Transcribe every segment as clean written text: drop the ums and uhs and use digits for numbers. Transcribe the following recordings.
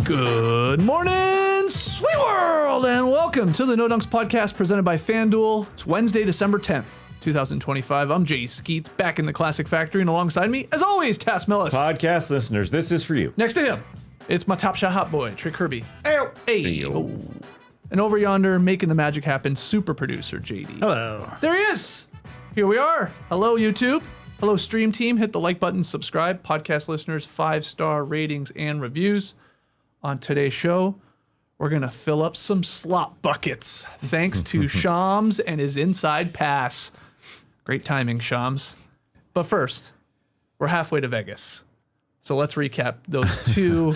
Good morning, sweet world, and welcome to the No Dunks podcast presented by FanDuel. It's Wednesday, December 10th, 2025. I'm Jay Skeets, back in the Classic Factory, and alongside me, as always, Tass Millis. Podcast listeners, this is for you. Next to him, it's my top shot hot boy, Trey Kirby. Ayo. Hey. And over yonder, making the magic happen, super producer JD. Hello. There he is. Here we are. Hello, YouTube. Hello, stream team. Hit the like button, subscribe. Podcast listeners, 5-star ratings and reviews. On today's show, we're going to fill up some slop buckets thanks to Shams and his inside pass. Great timing, Shams. But first, we're halfway to Vegas. So let's recap those two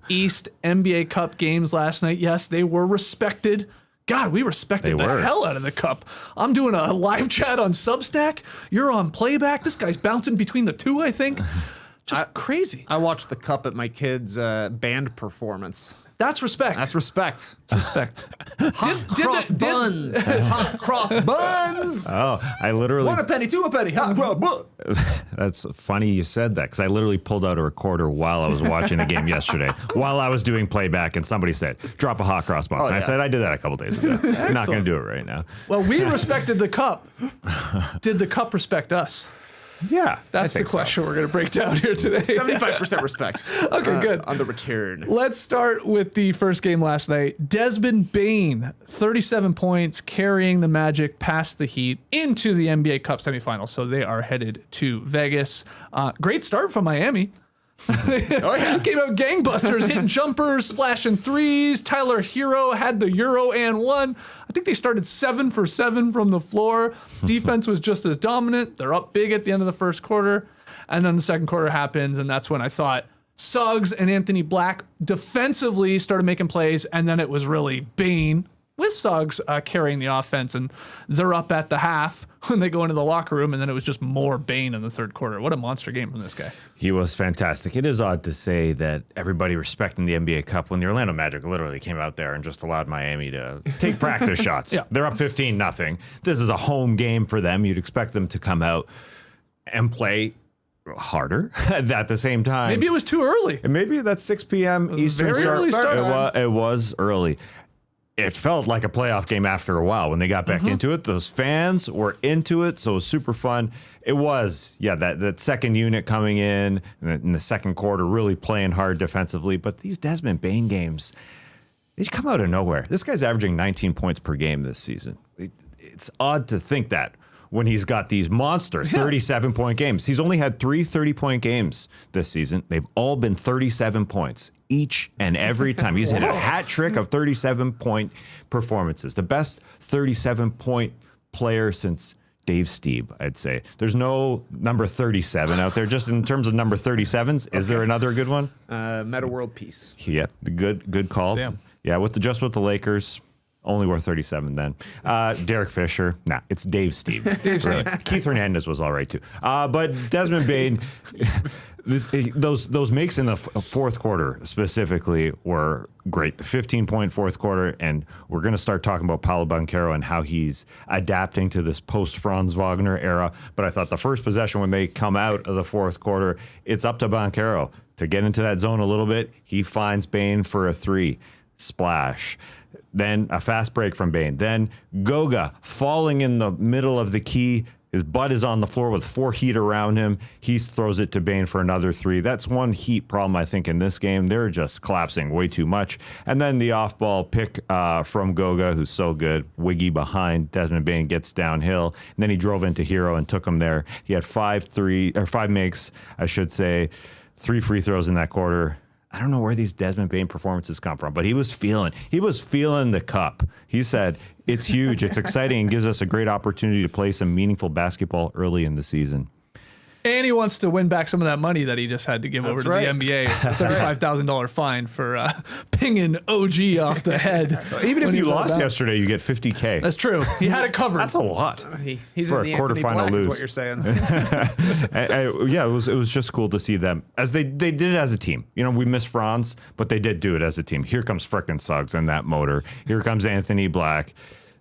East NBA Cup games last night. Yes, they were respected. God, we respected the hell out of the Cup. I'm doing a live chat on Substack. You're on playback. This guy's bouncing between the two, I think. Just crazy. I watched the Cup at my kid's band performance. That's respect. That's respect. Respect. Hot cross buns. Hot cross buns. Oh, I literally... 1 penny, 2 penny. Hot cross buns. That's funny you said that, because I literally pulled out a recorder while I was watching the game yesterday, while I was doing playback, and somebody said, drop a hot cross buns. And I said, I did that a couple days ago. I'm not going to do it right now. Well, we respected the Cup. Did the Cup respect us? Yeah. That's the question we're going to break down here today. 75% respect. Okay, good. On the return. Let's start with the first game last night. Desmond Bane, 37 points, carrying the Magic past the Heat into the NBA Cup semifinals. So they are headed to Vegas. Great start from Miami. Oh, yeah. Came out gangbusters, hitting jumpers, splashing threes. Tyler Hero had the Euro and won. I think they started 7 for 7 from the floor. Defense was just as dominant. They're up big at the end of the first quarter. And then the second quarter happens, and that's when I thought Suggs and Anthony Black defensively started making plays, and then it was really Bane with Suggs carrying the offense, and they're up at the half when they go into the locker room, and then it was just more Bane in the third quarter. What a monster game from this guy. He was fantastic. It is odd to say that everybody respecting the NBA Cup when the Orlando Magic literally came out there and just allowed Miami to take practice shots. Yeah. They're up 15-0. This is a home game for them. You'd expect them to come out and play harder at the same time. Maybe it was too early. And maybe that's 6 p.m. Eastern very early start. It was early. It felt like a playoff game after a while when they got back into it. Those fans were into it, so it was super fun. It was, that second unit coming in the second quarter, really playing hard defensively. But these Desmond Bane games, they come out of nowhere. This guy's averaging 19 points per game this season. It's odd to think that when he's got these monster 37-point games. He's only had 3 30-point games this season. They've all been 37 points each and every time. He's hit a hat trick of 37-point performances. The best 37-point player since Dave Steeb, I'd say. There's no number 37 out there. Just in terms of number 37s, is there another good one? Meta World Peace. Yeah, good call. Damn. Yeah, with the Lakers. Only worth 37 then. Derek Fisher. Nah, it's Dave Steeb. Really. Keith Hernandez was all right too. But Desmond Bane, those makes in the fourth quarter specifically were great. The 15-point fourth quarter, and we're going to start talking about Paolo Banchero and how he's adapting to this post-Franz Wagner era. But I thought the first possession when they come out of the fourth quarter, it's up to Banchero to get into that zone a little bit. He finds Bane for a 3. Splash. Then a fast break from Bane. Then Goga falling in the middle of the key. His butt is on the floor with 4 Heat around him. He throws it to Bane for another 3. That's one Heat problem, I think, in this game. They're just collapsing way too much. And then the off-ball pick from Goga, who's so good. Wiggy behind. Desmond Bane gets downhill. And then he drove into Hero and took him there. He had 5 makes, I should say. 3 free throws in that quarter. I don't know where these Desmond Bane performances come from, but he was feeling the cup. He said, it's huge, it's exciting, and gives us a great opportunity to play some meaningful basketball early in the season. And he wants to win back some of that money that he just had to give over to the NBA. $75,000 fine for pinging OG off the head. Even if you lost yesterday, you get $50K. That's true. He had it covered. That's a lot. He's for in the a quarterfinal lose. Is what you're saying. Yeah, it was just cool to see them as they did it as a team. You know, we missed Franz, but they did do it as a team. Here comes frickin' Suggs and that motor. Here comes Anthony Black.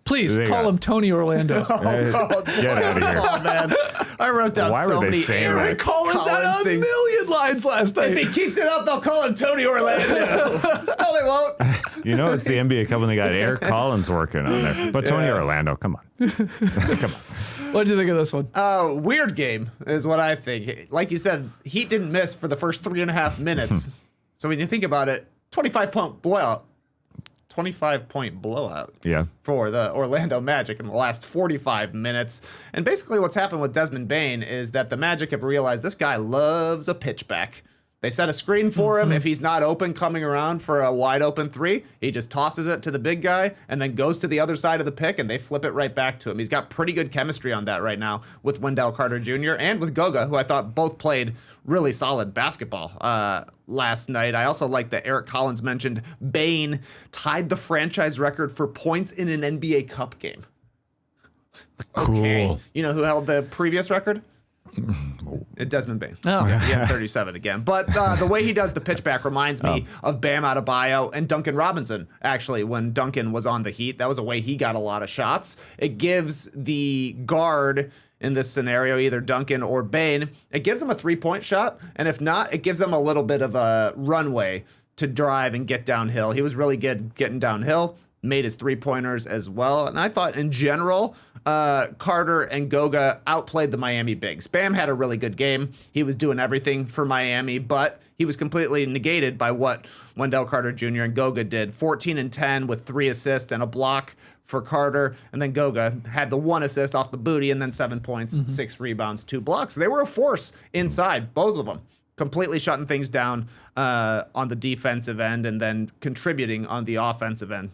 Please They call got- him Tony Orlando. Get out of here. Oh, man. I wrote down Why were so they many saying Aaron that? Collins had a things. million lines last night. If he keeps it up, they'll call him Tony Orlando. No, they won't. You know, it's the NBA Cup when they got Eric Collins working on there. But Tony Orlando, come on. Come on. What do you think of this one? Weird game is what I think. Like you said, Heat didn't miss for the first 3.5 minutes. So when you think about it, 25-point blowout. 25-point blowout Yeah. for the Orlando Magic in the last 45 minutes. And basically what's happened with Desmond Bane is that the Magic have realized this guy loves a pitchback. They set a screen for him. If he's not open coming around for a wide open three, he just tosses it to the big guy and then goes to the other side of the pick and they flip it right back to him. He's got pretty good chemistry on that right now with Wendell Carter Jr. and with Goga, who I thought both played really solid basketball last night. I also like that Eric Collins mentioned Bane tied the franchise record for points in an NBA Cup game. Okay. Cool. You know who held the previous record? Desmond Bane. Oh. Yeah, he had 37 again. But the way he does the pitchback reminds me of Bam Adebayo and Duncan Robinson. Actually, when Duncan was on the Heat, that was a way he got a lot of shots. It gives the guard in this scenario, either Duncan or Bane, it gives them a 3-point shot. And if not, it gives them a little bit of a runway to drive and get downhill. He was really good getting downhill. Made his 3-pointers as well. And I thought in general, Carter and Goga outplayed the Miami Bigs. Bam had a really good game. He was doing everything for Miami, but he was completely negated by what Wendell Carter Jr. and Goga did. 14 and 10 with 3 assists and a block for Carter. And then Goga had the 1 assist off the booty and then 7 points, 6 rebounds, 2 blocks. They were a force inside, both of them. Completely shutting things down on the defensive end and then contributing on the offensive end.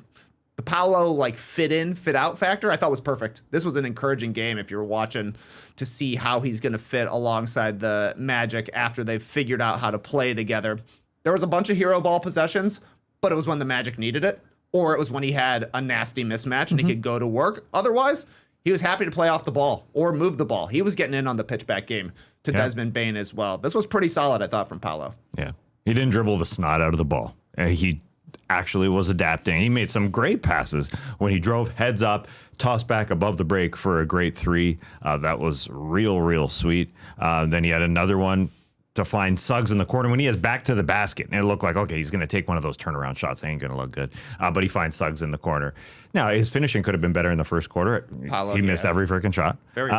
The Paolo fit in, fit out factor I thought was perfect. This was an encouraging game if you were watching to see how he's going to fit alongside the Magic after they've figured out how to play together. There was a bunch of hero ball possessions, but it was when the Magic needed it, or it was when he had a nasty mismatch and he could go to work. Otherwise, he was happy to play off the ball or move the ball. He was getting in on the pitchback game to Desmond Bane as well. This was pretty solid, I thought, from Paolo. Yeah. He didn't dribble the snot out of the ball. He actually was adapting. He made some great passes when he drove heads up, tossed back above the break for a great 3. That was real sweet. Then he had another one to find Suggs in the corner when he has back to the basket. And it looked like, okay, he's going to take one of those turnaround shots. They ain't going to look good. But he finds Suggs in the corner. Now, his finishing could have been better in the first quarter. Paolo, he missed every freaking shot. Very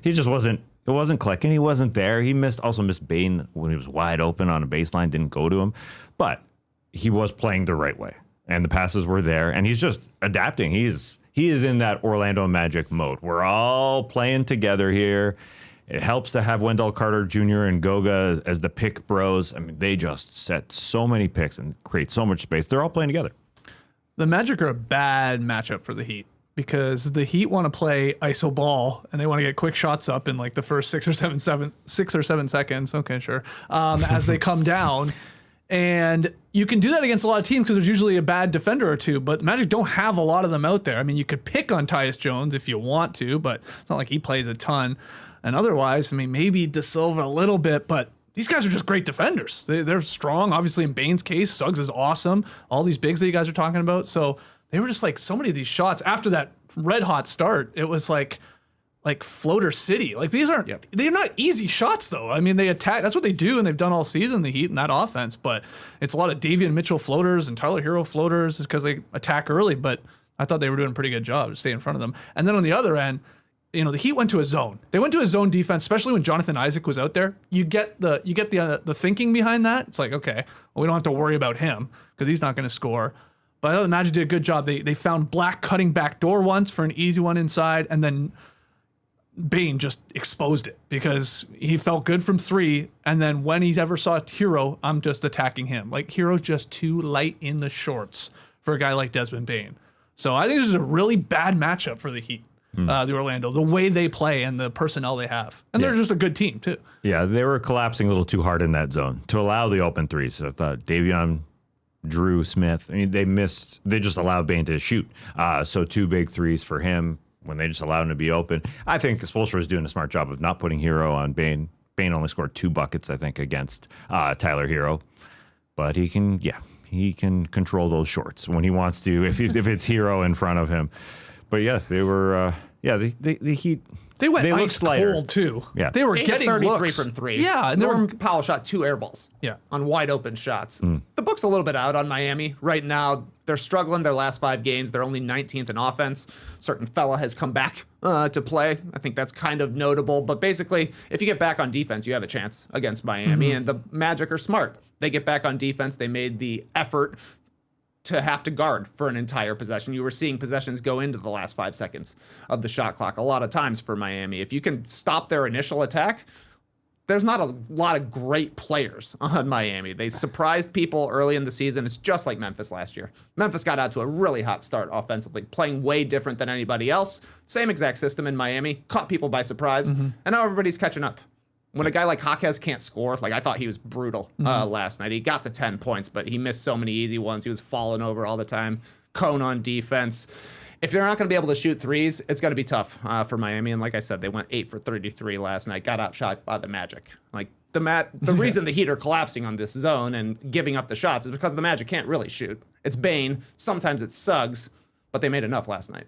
he just wasn't. It wasn't clicking. He wasn't there. He also missed Bane when he was wide open on a baseline. Didn't go to him. But he was playing the right way, and the passes were there, and he's just adapting. He is in that Orlando Magic mode. We're all playing together here. It helps to have Wendell Carter Jr. and Goga as the pick bros. I mean, they just set so many picks and create so much space. They're all playing together. The Magic are a bad matchup for the Heat because the Heat want to play iso ball and they want to get quick shots up in the first 6 or 7 seconds. Okay, sure. As they come down. And you can do that against a lot of teams because there's usually a bad defender or two, but Magic don't have a lot of them out there. I mean, you could pick on Tyus Jones if you want to, but it's not like he plays a ton. And otherwise, I mean, maybe De Silva a little bit, but these guys are just great defenders. They're strong. Obviously, in Bane's case, Suggs is awesome. All these bigs that you guys are talking about. So they were just so many of these shots after that red hot start, it was like floater city. These aren't, they're not easy shots though. I mean, they attack, that's what they do and they've done all season, the Heat and that offense, but it's a lot of Davion Mitchell floaters and Tyler Hero floaters because they attack early, but I thought they were doing a pretty good job to stay in front of them. And then on the other end, the Heat went to a zone. They went to a zone defense, especially when Jonathan Isaac was out there. You get the thinking behind that. It's like, okay, well, we don't have to worry about him because he's not going to score. But I thought the Magic did a good job. They found Black cutting back door once for an easy one inside, and then Bane just exposed it because he felt good from 3. And then when he ever saw Hero, I'm just attacking him. Hero's just too light in the shorts for a guy like Desmond Bane. So I think this is a really bad matchup for the Heat, the Orlando, the way they play and the personnel they have. And they're just a good team too. Yeah, they were collapsing a little too hard in that zone to allow the open 3s. So I thought Davion, Drew, Smith, I mean, they just allowed Bane to shoot. So 2 big 3s for him. When they just allowed him to be open. I think Spoelstra is doing a smart job of not putting Hero on Bane. Bane only scored 2 buckets, I think, against Tyler Hero. But he can control those shorts when he wants to, if it's Hero in front of him. But yeah, they were. The Heat. They went They looked ice slighter. cold too. Yeah. They were 8 of getting 33 looks from 3. Yeah, and Norm Powell shot 2 air balls. Yeah. On wide open shots. Mm. The book's a little bit out on Miami right now. They're struggling their last 5 games. They're only 19th in offense. Certain fella has come back to play. I think that's kind of notable. But basically, if you get back on defense, you have a chance against Miami. And the Magic are smart. They get back on defense. They made the effort to have to guard for an entire possession. You were seeing possessions go into the last 5 seconds of the shot clock a lot of times for Miami. If you can stop their initial attack, there's not a lot of great players on Miami. They surprised people early in the season. It's just like Memphis last year. Memphis got out to a really hot start offensively, playing way different than anybody else. Same exact system in Miami, caught people by surprise, and now everybody's catching up. When a guy like Jaquez can't score, like I thought he was brutal last night. He got to 10 points, but he missed so many easy ones. He was falling over all the time. Cone on defense. If they're not going to be able to shoot threes, it's going to be tough for Miami. And like I said, they went 8 for 33 last night. Got outshot by the Magic. Like the reason the Heat are collapsing on this zone and giving up the shots is because the Magic can't really shoot. It's Bane. Sometimes it's Suggs, but they made enough last night.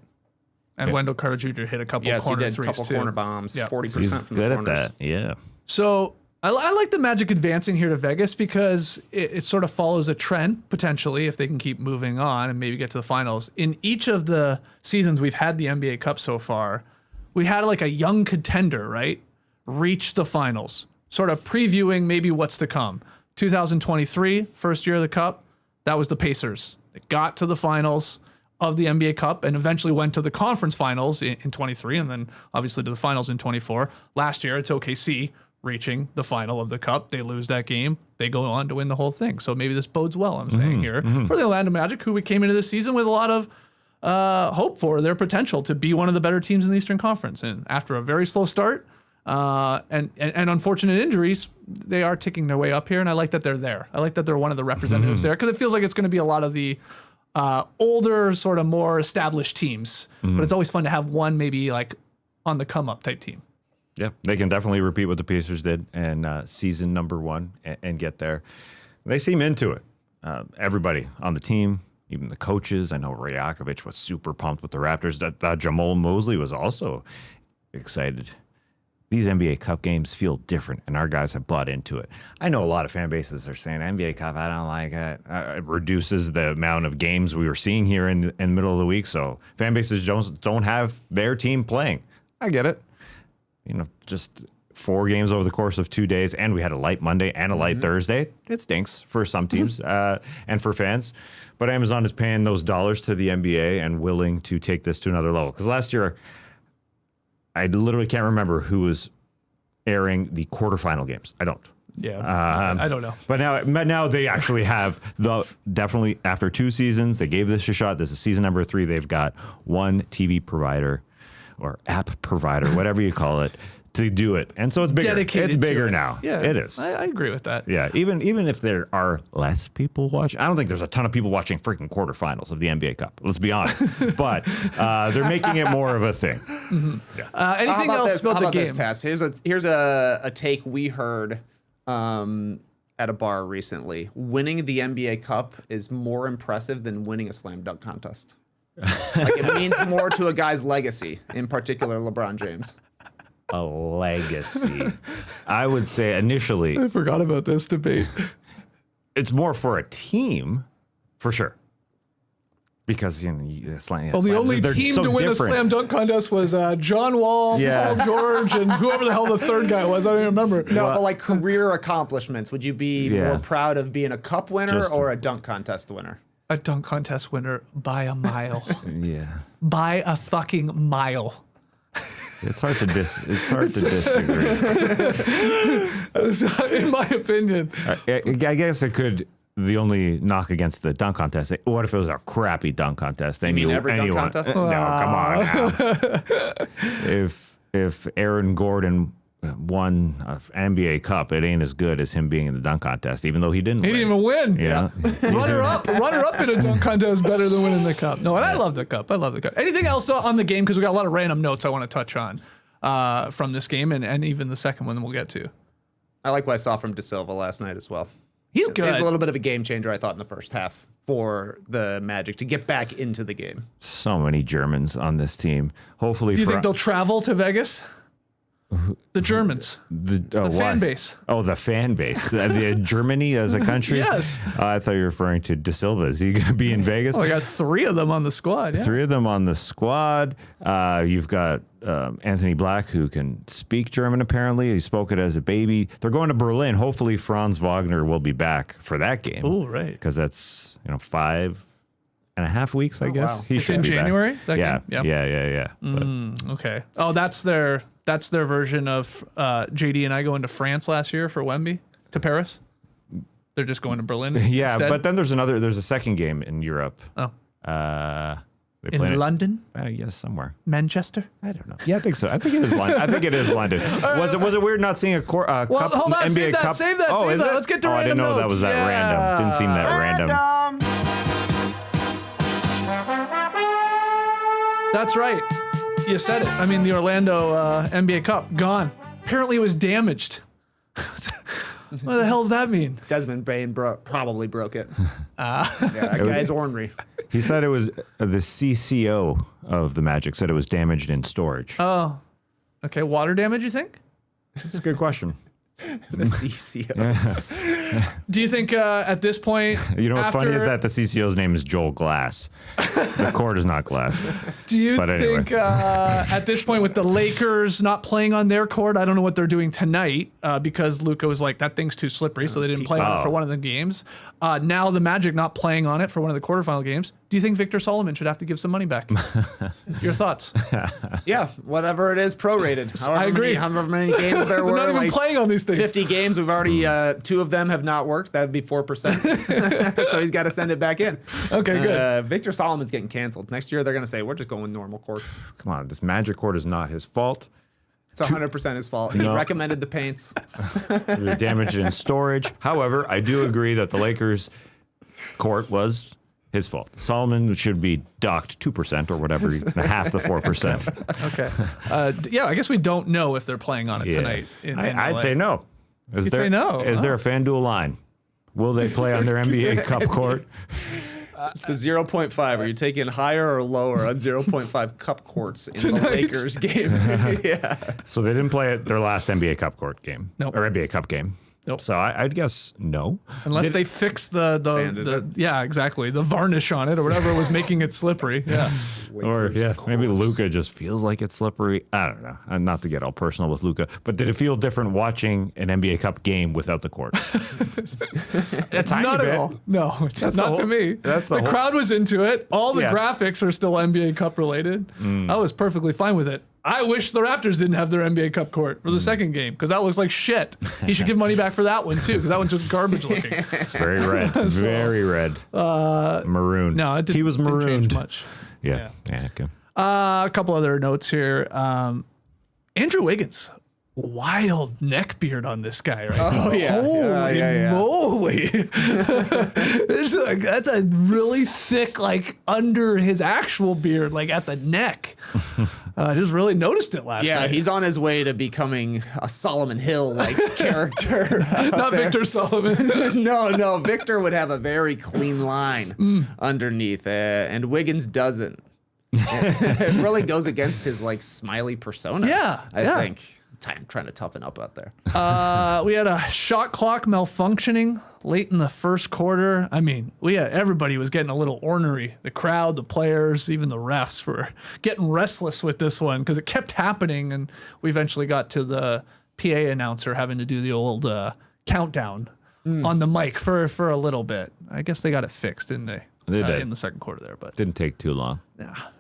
And Wendell Carter Jr. hit a couple Yes, he corner did. A threes couple too. corner bombs. Yeah. 40% He's from good the at corners. that. Yeah. So I like the Magic advancing here to Vegas because it sort of follows a trend, potentially, if they can keep moving on and maybe get to the finals. In each of the seasons we've had the NBA Cup so far, we had like a young contender, right, reach the finals, sort of previewing maybe what's to come. 2023, first year of the Cup, that was the Pacers. They got to the finals of the NBA Cup and eventually went to the conference finals in 23 and then obviously to the finals in 24. Last year, it's OKC reaching the final of the Cup. They lose that game. They go on to win the whole thing. So maybe this bodes well, I'm saying here, for the Orlando Magic, who we came into this season with a lot of hope for their potential to be one of the better teams in the Eastern Conference. And after a very slow start and unfortunate injuries, they are ticking their way up here. And I like that they're there. I like that they're one of the representatives there because it feels like it's going to be a lot of the older, sort of more established teams. But it's always fun to have one maybe like on the come up type team. Yeah, they can definitely repeat what the Pacers did in season number 1 and get there. They seem into it. Everybody on the team, even the coaches. I know Rajakovic was super pumped with the Raptors. That Jamal Mosley was also excited. These NBA Cup games feel different, and our guys have bought into it. I know a lot of fan bases are saying, NBA Cup, I don't like it. It reduces the amount of games we were seeing here in the middle of the week, so fan bases don't have their team playing. I get it. You know, just 4 games over the course of 2 days, and we had a light Monday and a light Thursday. It stinks for some teams and for fans. But Amazon is paying those dollars to the NBA and willing to take this to another level. Because last year, I literally can't remember who was airing the quarterfinal games. I don't. Yeah, I don't know. But now they actually have definitely after 2 seasons, they gave this a shot. This is season number 3. They've got one TV provider or app provider, whatever you call it, to do it. And so it's bigger. Dedicated it's bigger to it. now. Yeah, it is. I agree with that. Yeah, even if there are less people watching, I don't think there's a ton of people watching freaking quarterfinals of the NBA Cup. Let's be honest. But they're making it more of a thing. Yeah. Anything else about the game? This, Tess? Here's a take we heard at a bar recently. Winning the NBA Cup is more impressive than winning a slam dunk contest. Like it means more to a guy's legacy, in particular LeBron James. A legacy. I would say initially I forgot about this debate. it's more for a team, for sure. Because, you know, The only they're team so to win different. a slam dunk contest was John Wall, Yeah. Paul George, and whoever the hell the third guy was. I don't even remember. No, but like career accomplishments, would you be more proud of being a cup winner or a dunk contest winner? A dunk contest winner by a mile. Yeah. By a fucking mile. It's hard to disagree. In my opinion. I guess it could. The only knock against the dunk contest. What if it was a crappy dunk contest? You mean every dunk contest? No, come on now. If Aaron Gordon won an NBA Cup, it ain't as good as him being in the dunk contest, even though he didn't. He didn't even win. Yeah. Runner up in a dunk contest is better than winning the cup. No, and I love the cup. Anything else on the game? Because we got a lot of random notes I want to touch on from this game and even the second one we'll get to. I like what I saw from De Silva last night as well. He's He's good. a little bit of a game changer, I thought, in the first half for the Magic to get back into the game. So many Germans on this team. Hopefully, Do you think they'll travel to Vegas? The Germans. The fan base. Oh, the fan base. the Germany as a country? Yes. I thought you were referring to De Silva. Is he going to be in Vegas? Oh, I got 3 of them on the squad. Yeah. 3 of them on the squad. You've got Anthony Black, who can speak German, apparently. He spoke it as a baby. They're going to Berlin. Hopefully, Franz Wagner will be back for that game. Oh, right. Because that's 5.5 weeks, I guess. Wow. He It's should in be back. January? That Yeah. game? Yeah. Okay. Oh, that's their version of JD and I going to France last year for Wemby to Paris. They're just going to Berlin. Yeah, instead. but then there's a second game in Europe. Oh. They play In it- London, yes, somewhere. Manchester. I don't know. Yeah, I think so. I think it is London. Was it weird not seeing a Well, cup, hold on, NBA save that, Cup? save that, Oh, save is that. it? Let's get to I random didn't know that notes. was that Yeah. random. Didn't seem that random. That's right. You said it. I mean, the Orlando NBA Cup gone. Apparently, it was damaged. What the hell does that mean? Desmond Bane probably broke it. Yeah, that guy's ornery. He said it was the CCO of the Magic said it was damaged in storage. Oh, okay. Water damage, you think? That's a good question. The CCO. Do you think at this point, You know what's funny is after- that the CCO's name is Joel Glass. The court is not glass. Do you But anyway. think at this point with the Lakers not playing on their court, I don't know what they're doing tonight because Luka was like, that thing's too slippery, so they didn't play on it for one of the games. Now the Magic not playing on it for one of the quarterfinal games. Do you think Victor Solomon should have to give some money back? Your thoughts? Yeah, whatever it is, prorated. I agree. However many games there They're were. not even like playing on these things. 50 games. We've already 2 of them have not worked. That'd be 4%. So he's got to send it back in. Okay, good. Victor Solomon's getting canceled. Next year they're going to say we're just going with normal courts. Come on, this Magic court is not his fault. It's 100% his fault. He No. recommended the paints. They're damaged in storage. However, I do agree that the Lakers court was his fault. Solomon should be docked 2% or whatever, half the 4%. Okay. Yeah, I guess we don't know if they're playing on it tonight. I'd say no. Is You'd say no. Is there a FanDuel line? Will they play on their NBA Cup court? It's a 0.5. Are you taking higher or lower on 0.5 cup courts in Tonight. the Lakers game? Yeah. So they didn't play at their last NBA Cup court game. Nope. Or NBA Cup game. Nope. So I'd guess no. Unless they fix Sanded the it. yeah, exactly. The varnish on it or whatever was making it slippery. Yeah. Or maybe Luka just feels like it's slippery. I don't know. Not to get all personal with Luka, but did it feel different watching an NBA Cup game without the court? A tiny Not bit. at all. No, That's not the to whole- me. that's the the whole- crowd was into it. All the Yeah. graphics are still NBA Cup related. I was perfectly fine with it. I wish the Raptors didn't have their NBA Cup court for the second game because that looks like shit. He should give money back for that one too because that one's just garbage looking. It's very red. Very red. Maroon. No, it didn't, He was didn't marooned. change much. Yeah. Okay. A couple other notes here. Andrew Wiggins. Wild neck beard on this guy right now. Oh, yeah. Holy Yeah. moly. That's a really thick, like under his actual beard, like at the neck. I just really noticed it last Yeah, night. he's on his way to becoming a Solomon Hill-like character. Not Victor Sullivan. No. Victor would have a very clean line underneath, and Wiggins doesn't. It really goes against his like smiley persona. Yeah, I yeah. think. I'm trying to toughen up out there. We had a shot clock malfunctioning late in the first quarter. I mean, everybody was getting a little ornery. The crowd, the players, even the refs were getting restless with this one because it kept happening, and we eventually got to the PA announcer having to do the old countdown on the mic for a little bit. I guess they got it fixed, didn't they? They did. In the second quarter there, but Didn't take too long.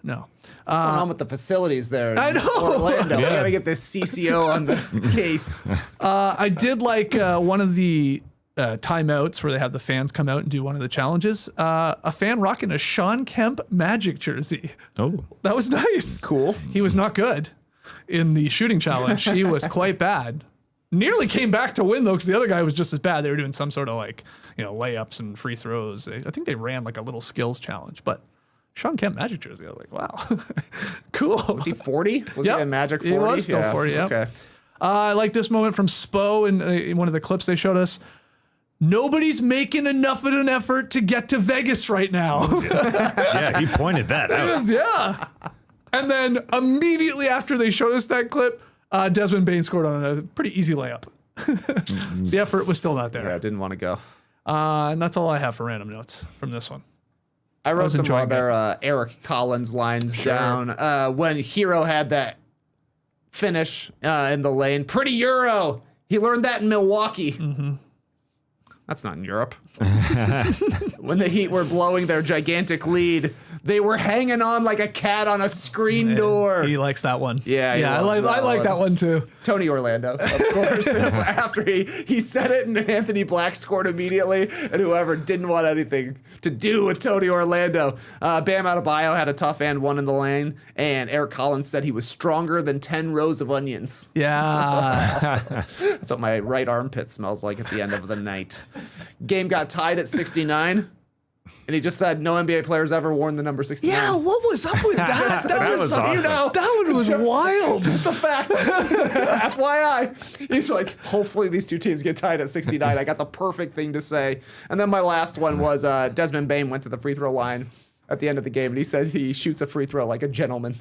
no. What's going on with the facilities there in I know. Orlando? We Yeah. got to get this CCO on the case. I did like one of the timeouts where they have the fans come out and do one of the challenges. A fan rocking a Sean Kemp Magic jersey. Oh. That was nice. Cool. He was not good in the shooting challenge. He was quite bad. Nearly came back to win though, because the other guy was just as bad. They were doing some sort of like, layups and free throws. I think they ran like a little skills challenge, but Sean Kemp Magic jersey. I was like, wow, cool. Was he 40? Was Yep. he a Magic 40? He was still 40, yep. Okay. I like this moment from Spo in one of the clips they showed us. nobody's making enough of an effort to get to Vegas right now. Yeah, he pointed that out. Yeah. And then immediately after they showed us that clip, Desmond Bane scored on a pretty easy layup. The effort was still not there. Yeah, I didn't want to go. And that's all I have for random notes from this one. I wrote was some enjoying other Eric Collins lines down. When Hero had that finish in the lane. Pretty Euro. He learned that in Milwaukee. That's not in Europe. When the Heat were blowing their gigantic lead, they were hanging on like a cat on a screen door. He likes that one. Yeah, he I loves like that one too. Tony Orlando, of course. After he said it, and Anthony Black scored immediately, and whoever didn't want anything to do with Tony Orlando. Bam Adebayo had a tough and one in the lane, and Eric Collins said he was stronger than 10 rows of onions. Yeah. That's what my right armpit smells like at the end of the night. Game got tied at 69. And he just said no NBA players ever worn the number 69. Yeah, what was up with that? That was awesome. That one was wild. Just a fact. FYI. He's like, hopefully these two teams get tied at 69. I got the perfect thing to say. And then my last one was Desmond Bane went to the free throw line at the end of the game, and he said he shoots a free throw like a gentleman.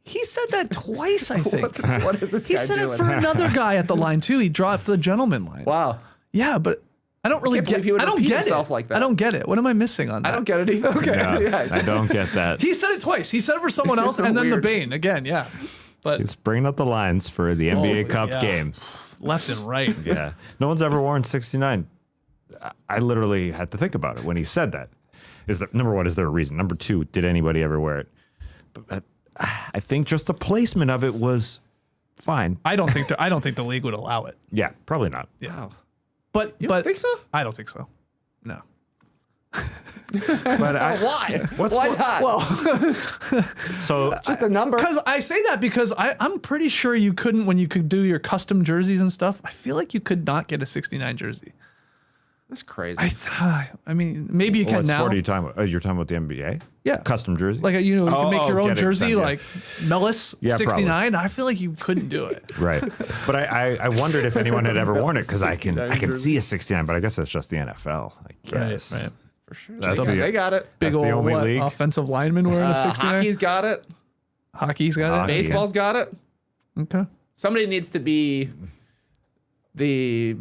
He said that twice, I think. What is this guy He said doing? it for another guy at the line too. He dropped the gentleman line. Wow. Yeah, but I don't really can't get. believe he would I don't repeat get himself it. like that. I don't get it. What am I missing on that? I don't get it either. Okay. Yeah, I don't get that. He said it twice. He said it for someone else, and then the Weird. Bane again. Yeah, but He's bringing up the lines for the NBA Cup yeah. game. left and right. Yeah. No one's ever worn 69. I literally had to think about it when he said that. Number one, is there a reason? Number two, did anybody ever wear it? But I think just the placement of it was fine. I don't think the league would allow it. Yeah, probably not. Yeah. Wow. But You don't think so? I don't think so. No. But Why? What's Why not? Well, so just a number. because I say that because I'm pretty sure you couldn't, when you could do your custom jerseys and stuff, I feel like you could not get a 69 jersey. That's crazy. I mean, maybe you can what now. sport are you talking about? You're talking about the NBA? Yeah. Custom jersey? Like, you can make your own get it jersey, done, yeah. like Mellis Yeah, 69. I feel like you couldn't do it. Right. But I wondered if anyone had ever worn it because I can 69 see a 69, but I guess that's just the NFL. I guess. Right. For sure. That's They got it. Big That's the old only league. offensive lineman wearing a 69. Hockey's got it. Hockey's got Hockey. it. Baseball's got it. Okay. Somebody needs to be the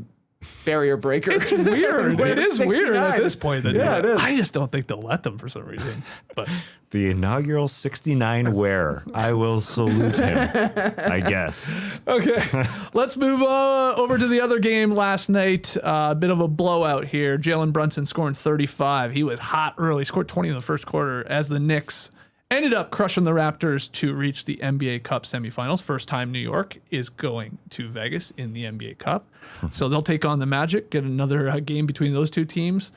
barrier breaker. It's weird. It is weird at 69. this point. Yeah, it is. I just don't think they'll let them for some reason. But The inaugural 69 wearer. I will salute him, I guess. okay, let's move over to the other game last night. A bit of a blowout here. Jalen Brunson scoring 35. He was hot early. Scored 20 in the first quarter as the Knicks ended up crushing the Raptors to reach the NBA Cup semifinals. First time New York is going to Vegas in the NBA Cup. So they'll take on the Magic, get another game between those two teams.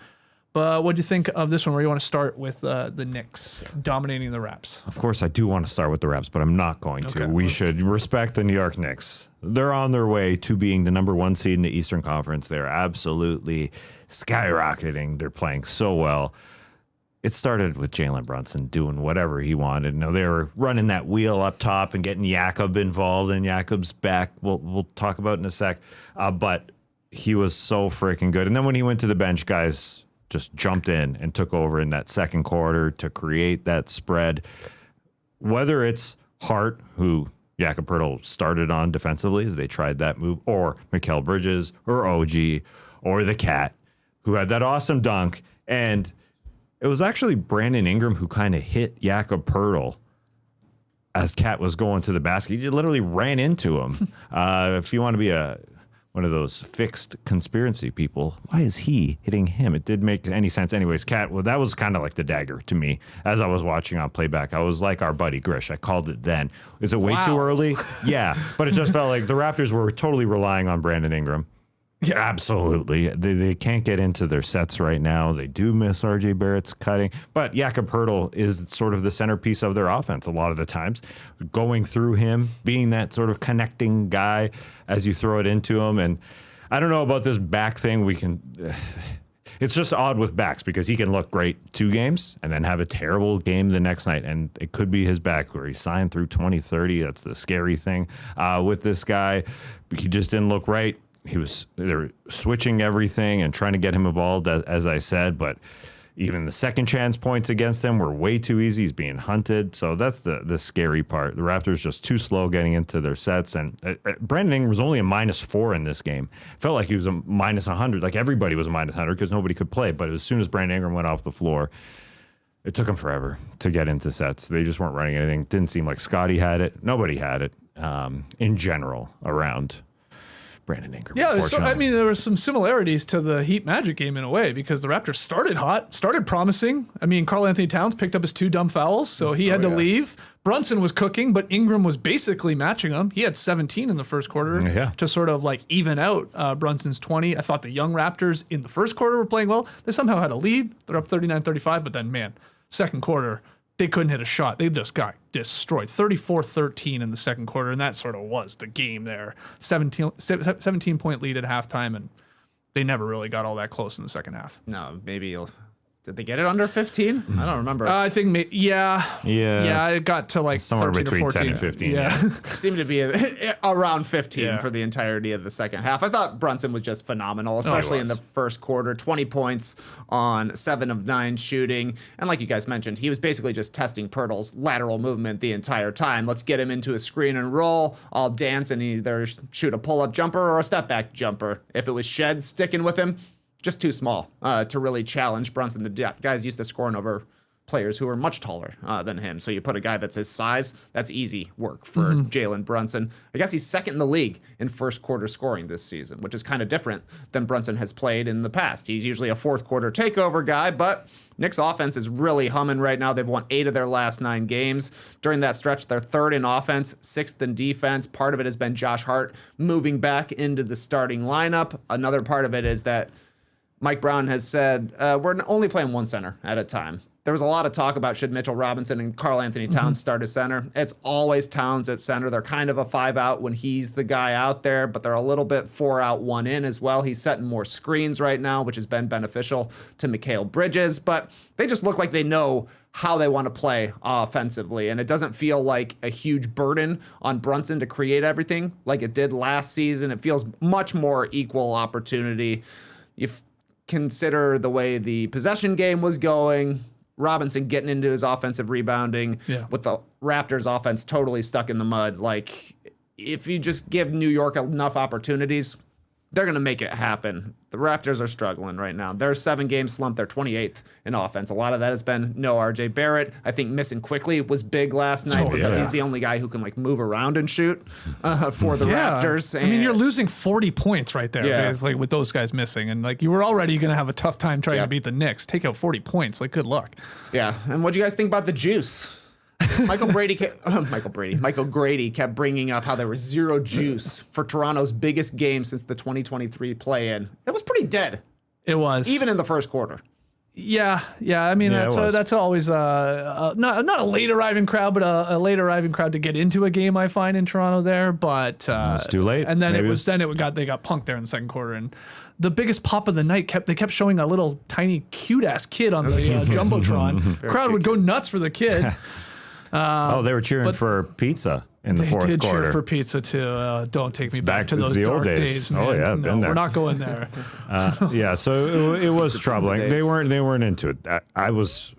But what do you think of this one where you want to start with the Knicks dominating the Raps? Of course, I do want to start with the Raps, but I'm not going to. Okay. We should respect the New York Knicks. They're on their way to being the number one seed in the Eastern Conference. They're absolutely skyrocketing. They're playing so well. It started with Jalen Brunson doing whatever he wanted. Now, they were running that wheel up top and getting Jakob involved, and Jakob's back. We'll talk about in a sec. But he was so freaking good. And then when he went to the bench, guys just jumped in and took over in that second quarter to create that spread. Whether it's Hart, who Jakob Poeltl started on defensively as they tried that move, or Mikal Bridges, or OG, or the Cat, who had that awesome dunk. And it was actually Brandon Ingram who kind of hit Jakob Poeltl as Cat was going to the basket. He literally ran into him. If you want to be one of those fixed conspiracy people, why is he hitting him? It didn't make any sense. Anyways, Cat, well, that was kind of like the dagger to me as I was watching on playback. I was like our buddy Grish. I called it then. Is it way too early? Yeah, but it just felt like the Raptors were totally relying on Brandon Ingram. Yeah, absolutely. They can't get into their sets right now. They do miss RJ Barrett's cutting, but Jakob Poeltl is sort of the centerpiece of their offense a lot of the times. Going through him, being that sort of connecting guy as you throw it into him. And I don't know about this back thing. It's just odd with backs because he can look great 2 games and then have a terrible game the next night. And it could be his back where he signed through 2030. That's the scary thing with this guy. He just didn't look right. they're switching everything and trying to get him involved, as I said, but even the second chance points against him were way too easy. He's being hunted. So that's the scary part. The Raptors just too slow getting into their sets. And Brandon Ingram was only a -4 in this game. Felt like he was a -100. Like everybody was a -100 because nobody could play. But as soon as Brandon Ingram went off the floor, it took him forever to get into sets. They just weren't running anything. Didn't seem like Scotty had it. Nobody had it in general around Brandon Ingram. Yeah, there were some similarities to the Heat Magic game in a way because the Raptors started hot, started promising. I mean, Karl Anthony Towns picked up his 2 dumb fouls, so he had to leave. Brunson was cooking, but Ingram was basically matching him. He had 17 in the first quarter to sort of like even out Brunson's 20. I thought the young Raptors in the first quarter were playing well. They somehow had a lead. They're up 39-35, but then, man, second quarter, they couldn't hit a shot. They just got destroyed. 34-13 in the second quarter, and that sort of was the game there. 17-point lead at halftime, and they never really got all that close in the second half. No, maybe did they get it under 15? I don't remember. I think, it got to like somewhere 13 between or 14. 10 and 15. Yeah. Seemed to be around 15 for the entirety of the second half. I thought Brunson was just phenomenal, especially in the first quarter. 20 points on 7 of 9 shooting. And like you guys mentioned, he was basically just testing Pirtle's lateral movement the entire time. Let's get him into a screen and roll. I'll dance and either shoot a pull-up jumper or a step-back jumper. If it was Shed sticking with him, just too small to really challenge Brunson. The guy's used to scoring over players who are much taller than him. So you put a guy that's his size, that's easy work for Jalen Brunson. I guess he's second in the league in first quarter scoring this season, which is kind of different than Brunson has played in the past. He's usually a fourth quarter takeover guy, but Knicks offense is really humming right now. They've won 8 of their last 9 games. During that stretch, they're 3rd in offense, 6th in defense. Part of it has been Josh Hart moving back into the starting lineup. Another part of it is that Mike Brown has said, we're only playing one center at a time. There was a lot of talk about should Mitchell Robinson and Karl Anthony Towns start as center. It's always Towns at center. They're kind of a 5 out when he's the guy out there, but they're a little bit 4 out, 1 in as well. He's setting more screens right now, which has been beneficial to Mikal Bridges, but they just look like they know how they want to play offensively, and it doesn't feel like a huge burden on Brunson to create everything like it did last season. It feels much more equal opportunity. Consider the way the possession game was going, Robinson getting into his offensive rebounding with the Raptors offense totally stuck in the mud. Like, if you just give New York enough opportunities, they're going to make it happen. The Raptors are struggling right now. They're 7-game slump. They're 28th in offense. A lot of that has been no RJ Barrett. I think missing quickly was big last night because he's the only guy who can like move around and shoot for the Raptors. And I mean, you're losing 40 points right there like with those guys missing. And like you were already going to have a tough time trying to beat the Knicks. Take out 40 points. Like, good luck. Yeah. And what do you guys think about the juice? Michael Grady kept bringing up how there was 0 juice for Toronto's biggest game since the 2023 play-in. It was pretty dead. It was. Even in the first quarter. Yeah. I mean, that's always not a late arriving crowd, but a late arriving crowd to get into a game. I find in Toronto there, but it's too late. And then they got punked there in the second quarter, and the biggest pop of the night kept showing a little tiny cute ass kid on the jumbotron. Crowd would go nuts for the kid. They were cheering for pizza in the fourth quarter. They did cheer for pizza too. Don't take me back to those the dark old days, man. Oh yeah, I've been there. We're not going there. So it was troubling. They weren't into it. I was,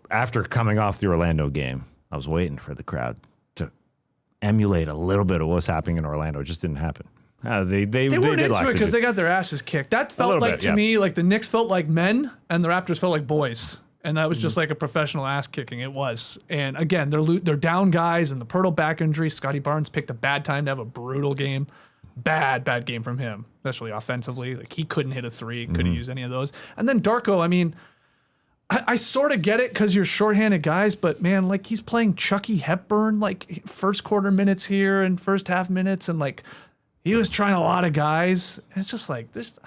after coming off the Orlando game, I was waiting for the crowd to emulate a little bit of what was happening in Orlando. It just didn't happen. They weren't into it because they got their asses kicked. That felt like to me like the Knicks felt like men and the Raptors felt like boys. And that was just like a professional ass kicking. It was. And again, they're down guys and the Pirtle back injury. Scotty Barnes picked a bad time to have a brutal game. Bad game from him, especially offensively. Like he couldn't hit a 3, couldn't use any of those. And then Darko, I mean, I sort of get it because you're shorthanded guys, but man, like he's playing Chucky Hepburn, like first quarter minutes here and first half minutes. And like he was trying a lot of guys. And it's just like this.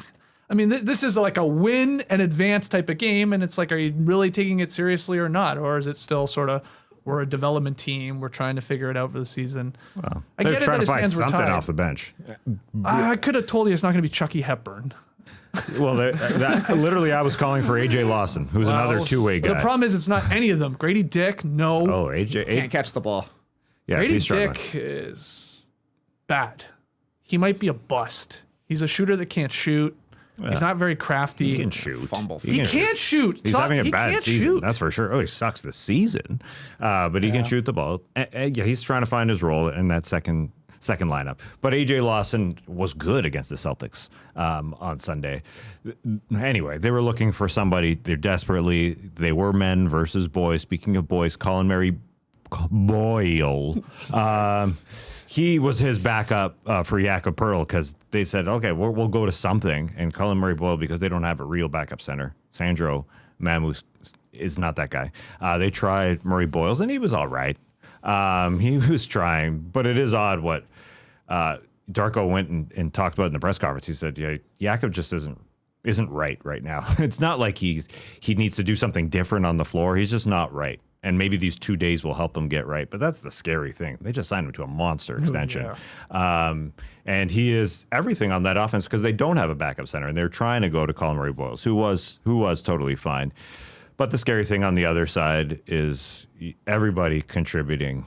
I mean, this is like a win and advance type of game, and it's like, are you really taking it seriously or not? Or is it still sort of, we're a development team, we're trying to figure it out for the season? Well, they're trying to find something off the bench. I could have told you it's not going to be Chucky Hepburn. Well, literally, I was calling for AJ Lawson, who's another two-way guy. The problem is it's not any of them. Grady Dick, no. Oh, AJ can't catch the ball. Yeah, Grady Dick is bad. He might be a bust. He's a shooter that can't shoot. He's not very crafty. He can shoot. Fumble. He can't shoot. He's having a bad season, shoot. that's for sure. Oh, he sucks this season, but he can shoot the ball. Yeah, he's trying to find his role in that second lineup. But AJ Lawson was good against the Celtics on Sunday. Anyway, they were looking for somebody. They were men versus boys. Speaking of boys, Colin Murray Boyle. He was his backup for Jakob Poeltl because they said, okay, we'll go to something. And Colin Murray Boyle, because they don't have a real backup center. Sandro Mamus is not that guy. They tried Murray Boyles, and he was all right. He was trying, but it is odd what Darko went and talked about in the press conference. He said, yeah, Jakob just isn't right now. It's not like he needs to do something different on the floor. He's just not right. And maybe these 2 days will help him get right. But that's the scary thing. They just signed him to a monster extension. And he is everything on that offense because they don't have a backup center. And they're trying to go to Colin Murray Boyles, who was totally fine. But the scary thing on the other side is everybody contributing.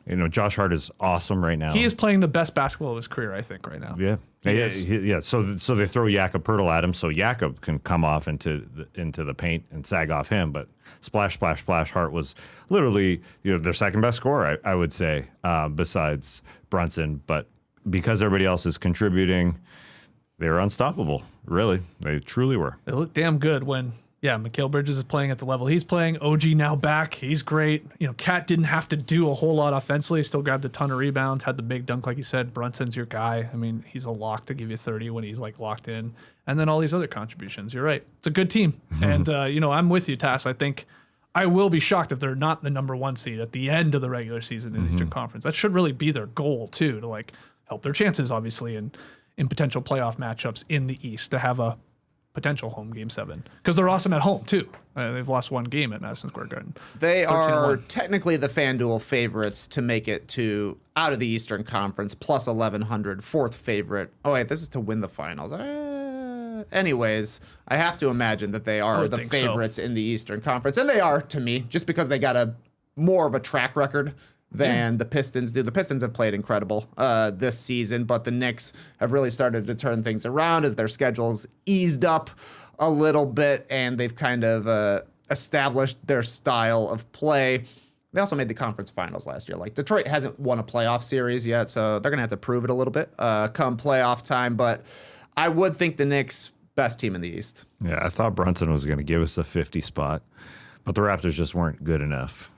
You know, Josh Hart is awesome right now. He is playing the best basketball of his career, I think, right now. Yeah. So they throw Jakob Poeltl at him, so Jakob can come off into the paint and sag off him. But splash, splash, splash. Hart was literally their second best scorer, I would say, besides Brunson. But because everybody else is contributing, they were unstoppable. Really, they truly were. They looked damn good when. Yeah, Mikal Bridges is playing at the level he's playing. OG now back. He's great. Cat didn't have to do a whole lot offensively. Still grabbed a ton of rebounds, had the big dunk, like you said. Brunson's your guy. I mean, he's a lock to give you 30 when he's locked in. And then all these other contributions. You're right. It's a good team. And, I'm with you, Tass. I think I will be shocked if they're not the number 1 seed at the end of the regular season in the Eastern Conference. That should really be their goal, too, to help their chances, obviously, in potential playoff matchups in the East, to have a potential home Game 7 because they're awesome at home too. They've lost 1 game at Madison Square Garden. They are technically the FanDuel favorites to make it to out of the Eastern Conference, plus 1,100, 4th favorite. Oh wait, this is to win the finals. Anyways, I have to imagine that they are the favorites in the Eastern Conference, and they are to me just because they got more of a track record than the Pistons do. The Pistons have played incredible this season, but the Knicks have really started to turn things around as their schedules eased up a little bit, and they've kind of established their style of play. They also made the conference finals last year. Detroit hasn't won a playoff series yet, so they're going to have to prove it a little bit come playoff time, but I would think the Knicks best team in the East. Yeah, I thought Brunson was going to give us a 50 spot, but the Raptors just weren't good enough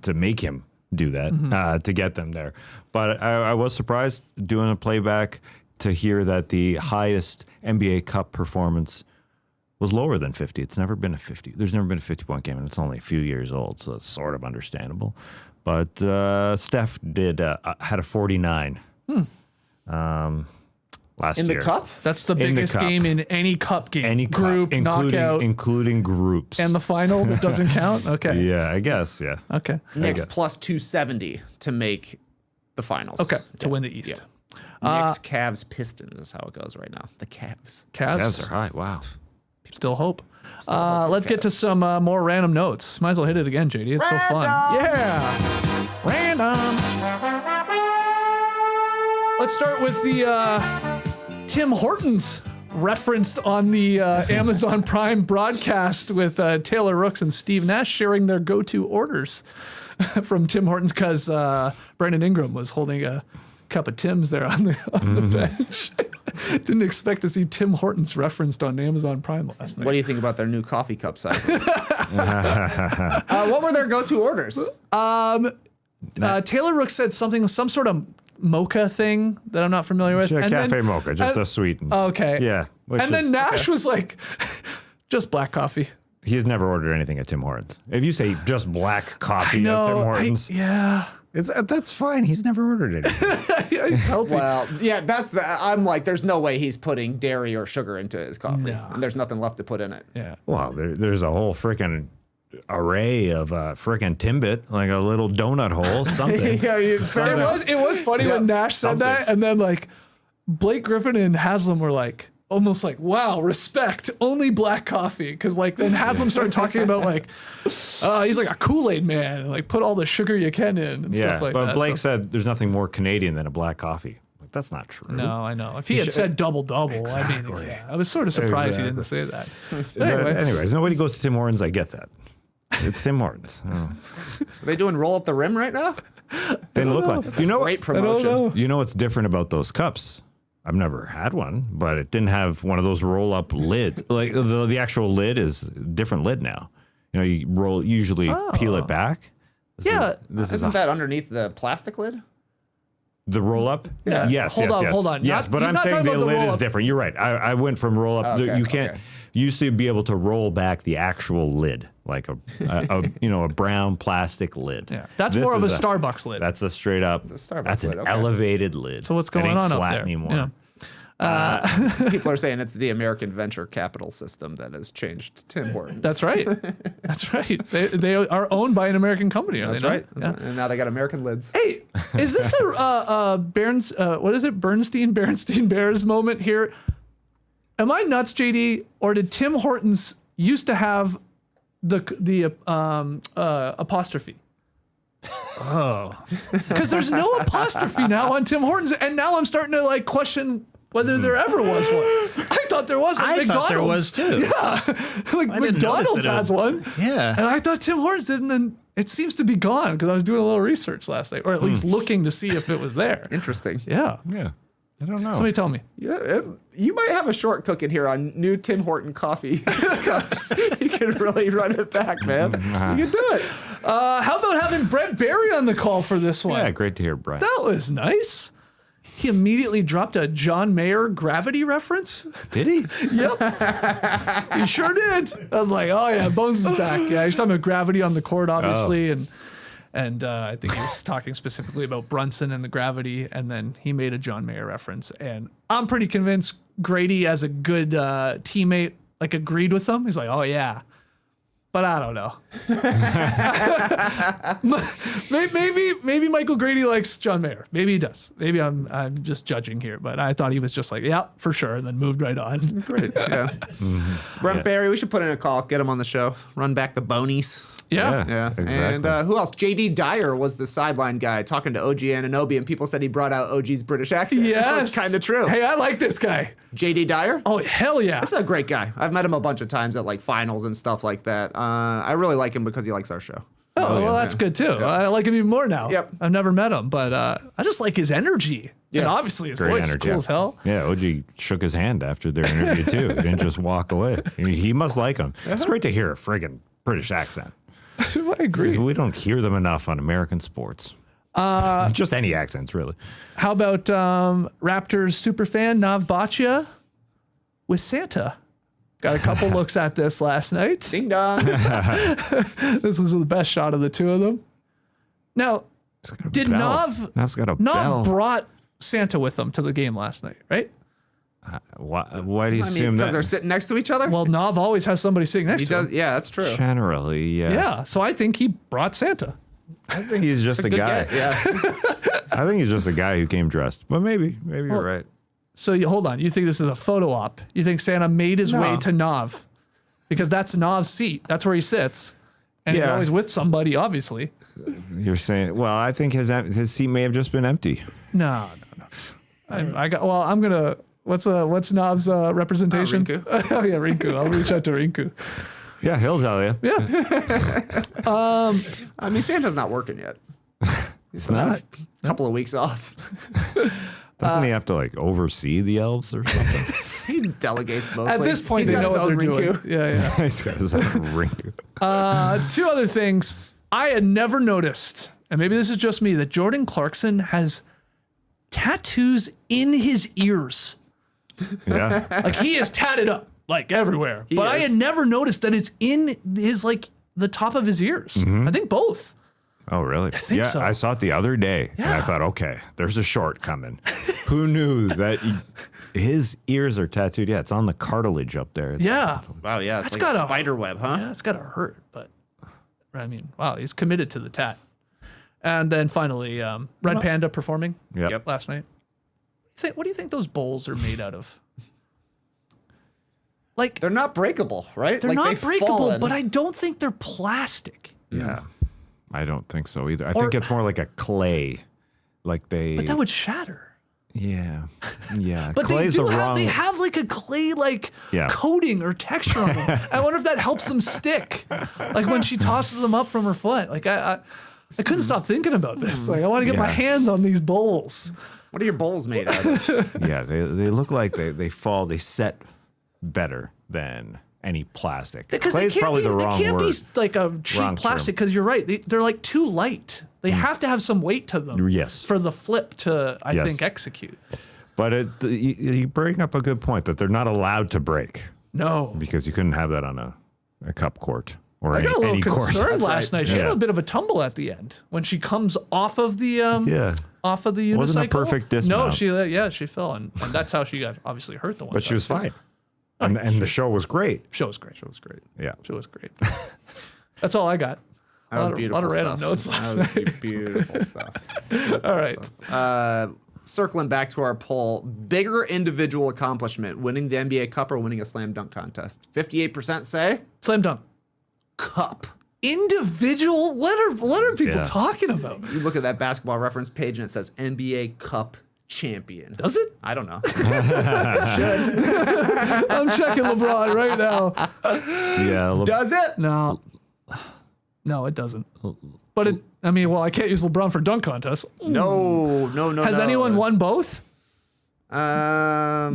to make him do that to get them there. But I was surprised doing a playback to hear that the highest NBA Cup performance was lower than 50. It's never been a 50. There's never been a 50-point game, and it's only a few years old, so it's sort of understandable. But Steph had a 49 last year. In the Cup? That's the biggest game in any Cup game. Any group, cup, knockout. including groups. And the final that doesn't count? Okay. Yeah, I guess, yeah. Okay. Knicks plus 270 to make the finals. Okay, to win the East. Yeah. Knicks, Cavs, Pistons is how it goes right now. The Cavs. Cavs are high, wow. Still hope. Let's get to some more random notes. Might as well hit it again, JD. It's so fun. Yeah. Random. Let's start with the Tim Hortons referenced on the Amazon Prime broadcast with Taylor Rooks and Steve Nash sharing their go-to orders from Tim Hortons because Brandon Ingram was holding a cup of Tim's there on the bench. Didn't expect to see Tim Hortons referenced on Amazon Prime last night. What do you think about their new coffee cup sizes? What were their go-to orders? Taylor Rooks said some sort of mocha thing that I'm not familiar with. And cafe mocha, just a sweetened. Okay. Yeah. And then Nash was like, just black coffee. He's never ordered anything at Tim Hortons. If you say just black coffee at Tim Hortons, that's fine. He's never ordered anything. He's healthy. Well, yeah, I'm like, there's no way he's putting dairy or sugar into his coffee. No. And there's nothing left to put in it. Yeah. Well, there's a whole freaking array of frickin' Timbit, like a little donut hole, something. It was funny when Nash said that, and then Blake Griffin and Haslam were almost wow, respect, only black coffee, because then Haslam started talking about he's like a Kool-Aid man, and put all the sugar you can in and stuff like that. But Blake said there's nothing more Canadian than a black coffee. That's not true. No, I know. If he had said double-double, Exactly. I was sort of surprised he didn't say that. But Anyways, nobody goes to Tim Hortons. I get that. It's Tim Hortons. Oh. Are they doing roll up the rim right now? They look like, Great promotion. know. You know what's different about those cups? I've never had one, but it didn't have one of those roll up lids. Like the actual lid is a different lid now. You know, you usually peel it back. This Isn't that underneath the plastic lid? the roll up? Yeah. Yes. Hold on, yes. hold on. Yes, but He's I'm not saying talking the about the lid roll is up. different. You're right. I went from roll up. Okay, You can't. okay. You used to be able to roll back the actual lid, like a brown plastic lid. Yeah, that's This more of a is Starbucks lid. That's a straight up. Starbucks That's an lid, okay. elevated lid. So what's It going ain't on up flat there? anymore. Yeah. People are saying it's the American venture capital system that has changed Tim Hortons. That's right. That's right. They are owned by an American company. That's they not? right. That's Yeah. right. And now they got American lids. Hey, is this a what is it? Bernstein Bears moment here? Am I nuts, JD, or did Tim Hortons used to have the apostrophe? Oh, because there's no apostrophe now on Tim Hortons, and now I'm starting to like question whether there ever was one. I thought there was. Like I McDonald's. thought there was too. Yeah, like I didn't McDonald's notice that it has was- one. Yeah. And I thought Tim Hortons did, and then it seems to be gone because I was doing a little research last night, or at least looking to see if it was there. Interesting. Yeah. Yeah. I don't know. Somebody tell me. Yeah, you might have a short cooking here on new Tim Horton coffee cups. You can really run it back, man. You can do it. How about having Brett Barry on the call for this one? Yeah, great to hear, Brian. That was nice. He immediately dropped a John Mayer gravity reference. Did he? Yep. He sure did. I was like, oh yeah, Bones is back. Yeah, he's talking about gravity on the court, obviously, and I think he was talking specifically about Brunson and the gravity, and then he made a John Mayer reference. And I'm pretty convinced Grady, as a good teammate, like agreed with him. He's like, oh yeah. But I don't know. maybe Michael Grady likes John Mayer. Maybe he does. Maybe I'm just judging here, but I thought he was just like, yeah, for sure, and then moved right on. Great. Yeah. Brent Barry, we should put in a call, get him on the show, run back the bonies. Yeah. Yeah. Exactly. And who else? JD Dyer was the sideline guy talking to OG Anunoby, and people said he brought out OG's British accent. Yes. Kind of true. Hey, I like this guy. JD Dyer? Oh, hell yeah. This is a great guy. I've met him a bunch of times at like finals and stuff like that. I really like him because he likes our show. Oh, well, that's good too. I like him even more now. Yep. I've never met him, but I just like his energy. Yes. And obviously his Great voice is energy. cool as hell. Yeah, OG shook his hand after their interview too. He didn't just walk away. He must like him. It's great to hear a friggin' British accent. I agree. We don't hear them enough on American sports. Just any accents, really. How about Raptors superfan Nav Bhatia with Santa? Got a couple looks at this last night. Ding dong. This was the best shot of the two of them. Now, did Nav's got a Nav bell. brought Santa with him to the game last night, right? Why do you I mean, assume because they're that? sitting next to each other? Well, Nav always has somebody sitting next he to does. him. Yeah, that's true. Generally, yeah. Yeah, so I think he brought Santa. I think he's just a Good guy. get, yeah. I think he's just a guy who came dressed. But maybe you're right. So hold on, you think this is a photo op? You think Santa made his way to Nav? Because that's Nav's seat. That's where he sits. And he's Yeah. always with somebody, obviously. You're saying, well, I think his seat may have just been empty. No. I'm gonna. What's Nav's representation? Rinku. Oh yeah, Rinku. I'll reach out to Rinku. Yeah, he'll tell you. Yeah. I mean, Santa's not working yet. It's not. A couple of weeks off. Doesn't he have to like oversee the elves or something? He delegates mostly. At this point, He's they got know his what they're own doing. Rinku. Yeah. He's got his own Rinku. Two other things I had never noticed, and maybe this is just me, that Jordan Clarkson has tattoos in his ears. Yeah. Like he is tatted up like everywhere. But I had is. never noticed that it's in his like the top of his ears. I think both. Oh, really? I think so. I saw it the other day, and I Yeah. thought, okay, there's a short coming. Who knew that his ears are tattooed? Yeah, it's on the cartilage up there. Yeah. Wow, yeah, it's That's like gotta- a spider web, huh? Yeah, it's gotta hurt, but I mean, wow, he's committed to the tat. And then finally, Red Panda performing Yep. last night. What do you think those bowls are made out of? Like They're not breakable, right? they're like not they've breakable, fallen. but I don't think they're plastic. Yeah. I don't think so either. I think it's more like a clay. Like they. But that would shatter. Yeah. But Clay's they have like a clay coating or texture on them. I wonder if that helps them stick. Like when she tosses them up from her foot. Like I couldn't stop thinking about this. Like I want to get my hands on these bowls. What are your bowls made out of? Yeah, they look like they set better than any plastic. Because Clay's probably the wrong word. They can't be like a cheap plastic because you're right. They're like too light. They have to have some weight to them. Yes. For the flip to, I think, execute. But you bring up a good point that they're not allowed to break. No. Because you couldn't have that on a cup court or I got a little court. concerned last night. She had a bit of a tumble at the end when she comes off of the off of the unicycle. Wasn't a perfect dismount. No, she fell and that's how she got obviously hurt the one. But she was fine. And the show was great. Show was great. Yeah. Show was great. That's all I got. That was beautiful. A lot of stuff. random notes last night. Beautiful stuff. All right. Circling back to our poll, bigger individual accomplishment, winning the NBA Cup or winning a slam dunk contest? 58% say Slam dunk. Cup. Individual? What are people talking about? You look at that basketball reference page and it says NBA Cup champion. Does it? I don't know. I'm checking LeBron right now. Yeah. Does it? No, it doesn't. But I can't use LeBron for dunk contests. No. Has anyone won both? No.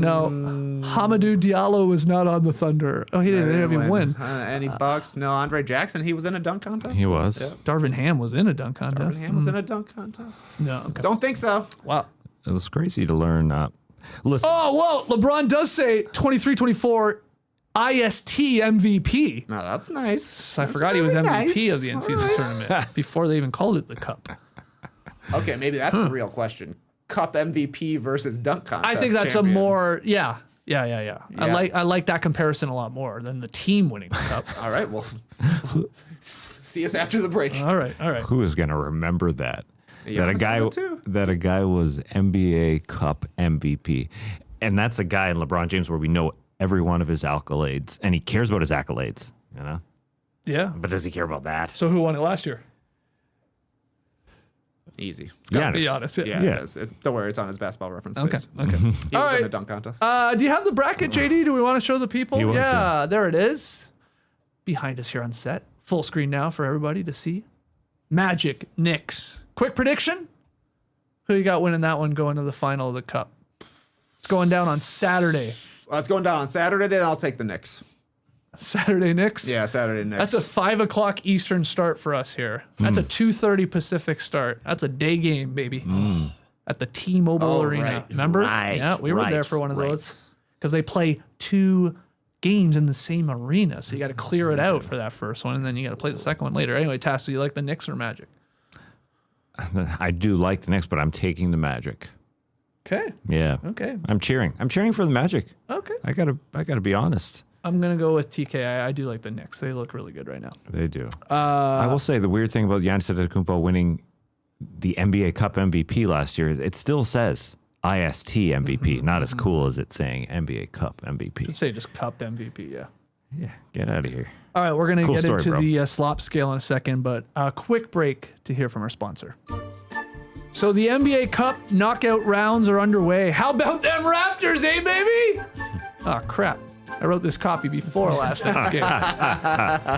Hamidou Diallo was not on the Thunder. Oh, he didn't even win. Any Bucks? No. Andre Jackson, he was in a dunk contest? He was. Yeah. Darvin Ham was in a dunk contest. Darvin Ham was in a dunk contest? No. Okay. Don't think so. Wow. It was crazy to learn. Listen. Oh, whoa. LeBron does say 23-24 IST MVP. No, that's nice. I forgot he was MVP of the end-season tournament before they even called it the Cup. Okay, maybe that's the real question. Cup MVP versus dunk contest I think that's champion. a more, yeah. I like that comparison a lot more than the team winning the Cup. All right, well, see us after the break. All right. Who is going to remember that? Yeah, that a guy was NBA Cup MVP. And that's a guy in LeBron James where we know every one of his accolades, and he cares about his accolades, you know? Yeah. But does he care about that? So who won it last year? Easy. Be honest. Yeah. It is. Don't worry, it's on his basketball reference page. Okay. He All was right. in a dunk contest. Do you have the bracket, JD? Do we want to show the people? He was, yeah, there it is. Behind us here on set. Full screen now for everybody to see. Magic, Knicks. Quick prediction? Who you got winning that one going to the final of the Cup? It's going down on Saturday. It's going down on Saturday, then I'll take the Knicks. Saturday Knicks? Yeah, Saturday Knicks. That's a 5 o'clock Eastern start for us here. That's a 2:30 Pacific start. That's a day game, baby. At the T-Mobile Arena. Right. Remember? Right. Yeah, we were there for one of those. Because they play 2 games in the same arena. So you got to clear it out for that first one, and then you got to play the second one later. Anyway, Tass, do you like the Knicks or Magic? I do like the Knicks, but I'm taking the Magic. Okay. Yeah. Okay. I'm cheering for the Magic. Okay. I gotta be honest. I'm going to go with TK. I do like the Knicks. They look really good right now. They do. I will say the weird thing about Giannis Antetokounmpo winning the NBA Cup MVP last year is it still says IST MVP, not as cool as it saying NBA Cup MVP. Should say just Cup MVP, yeah. Yeah, get out of here. All right, we're going to Cool get story, into bro. the slop scale in a second, but a quick break to hear from our sponsor. So the NBA Cup knockout rounds are underway. How about them Raptors, eh, baby? Oh, crap. I wrote this copy before last night's game.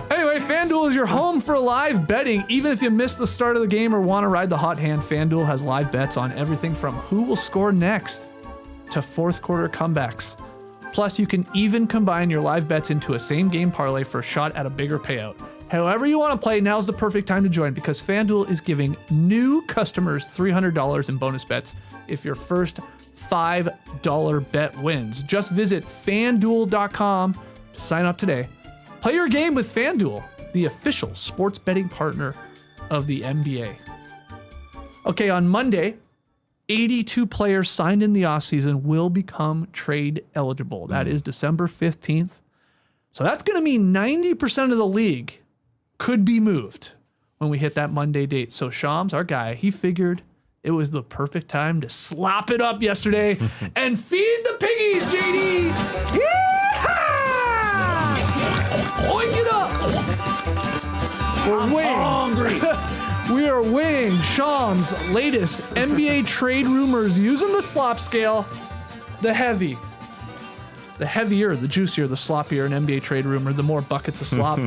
Anyway, FanDuel is your home for live betting. Even if you missed the start of the game or want to ride the hot hand, FanDuel has live bets on everything from who will score next to fourth quarter comebacks. Plus, you can even combine your live bets into a same game parlay for a shot at a bigger payout. However you want to play, now's the perfect time to join because FanDuel is giving new customers $300 in bonus bets if your first $5 bet wins. Just visit FanDuel.com to sign up today. Play your game with FanDuel, the official sports betting partner of the NBA. Okay, on Monday, 82 players signed in the offseason will become trade eligible. That is December 15th. So that's going to mean 90% of the league could be moved when we hit that Monday date. So Shams, our guy, he figured it was the perfect time to slop it up yesterday and feed the piggies, JD. Yeehaw! Oink it up. We're way hungry. We are are weighing Shams' latest NBA trade rumors using the slop scale. The heavier, the juicier, the sloppier an NBA trade rumor, the more buckets of slop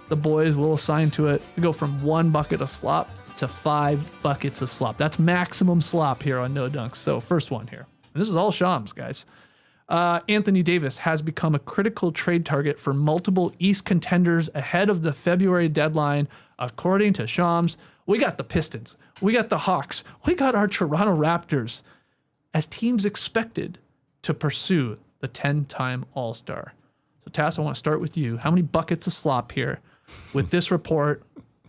the boys will assign to it. We go from 1 bucket of slop to 5 buckets of slop. That's maximum slop here on No Dunks. So first one here. And this is all Shams, guys. Anthony Davis has become a critical trade target for multiple East contenders ahead of the February deadline. According to Shams, we got the Pistons, we got the Hawks, we got our Toronto Raptors as teams expected to pursue the 10-time All-Star. So Tass, I want to start with you. How many buckets of slop here with this report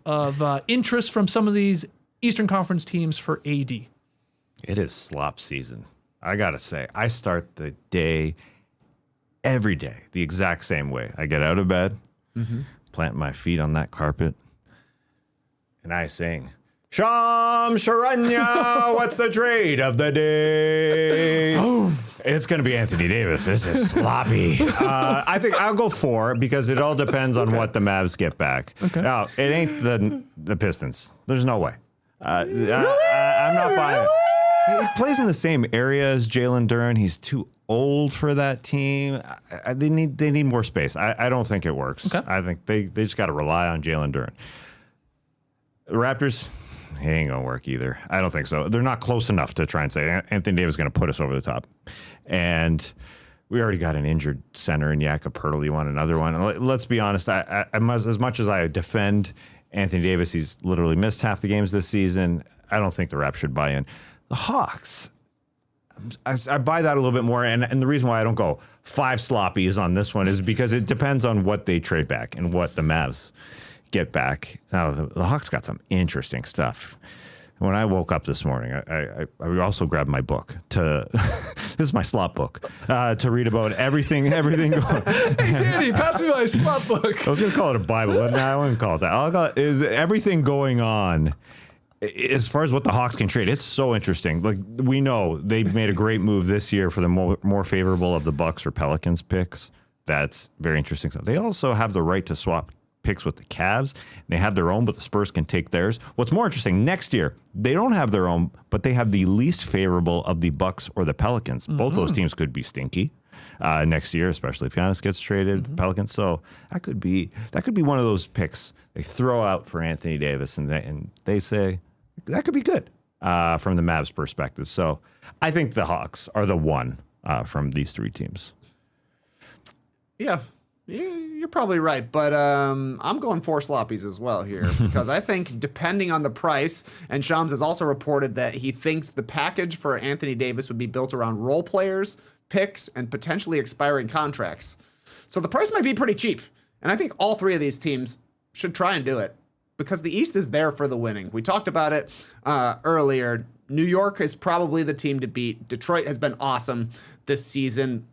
of interest from some of these Eastern Conference teams for AD? It is slop season. I got to say, I start the day every day the exact same way. I get out of bed, plant my feet on that carpet, and I sing, Sham Sharanya, what's the trade of the day? It's going to be Anthony Davis. This is sloppy. I think I'll go 4 because it all depends on what the Mavs get back. Okay. Now, it ain't the Pistons. There's no way. Really? I'm not buying it. He plays in the same area as Jalen Duren. He's too old for that team. They need more space. I don't think it works. Okay. I think they just got to rely on Jalen Duren. The Raptors, it ain't going to work either. I don't think so. They're not close enough to try and say Anthony Davis is going to put us over the top. And we already got an injured center in Jakob Poeltl. You want another one? Let's be honest. As much as I defend Anthony Davis, he's literally missed half the games this season. I don't think the Raps should buy in. The Hawks, I buy that a little bit more. And the reason why I don't go 5 sloppies on this one is because it depends on what they trade back and what the Mavs get back. Now, the Hawks got some interesting stuff. When I woke up this morning, I also grabbed my book this is my slop book, to read about everything going. Hey, Danny, pass me my slop book. I was going to call it a Bible, but no, I wouldn't call it that. I'll call it is everything going on. As far as what the Hawks can trade, it's so interesting. Like, we know they made a great move this year for the more favorable of the Bucks or Pelicans picks. That's very interesting stuff. They also have the right to swap picks with the Cavs. They have their own, but the Spurs can take theirs. What's more interesting, next year, they don't have their own, but they have the least favorable of the Bucks or the Pelicans. Both those teams could be stinky next year, especially if Giannis gets traded, Pelicans. So that could be one of those picks they throw out for Anthony Davis, and they say, that could be good from the Mavs perspective. So I think the Hawks are the one from these 3 teams. Yeah, you're probably right. But I'm going 4 sloppies as well here because I think depending on the price, and Shams has also reported that he thinks the package for Anthony Davis would be built around role players, picks, and potentially expiring contracts. So the price might be pretty cheap. And I think all 3 of these teams should try and do it, because the East is there for the winning. We talked about it earlier. New York is probably the team to beat. Detroit has been awesome this season,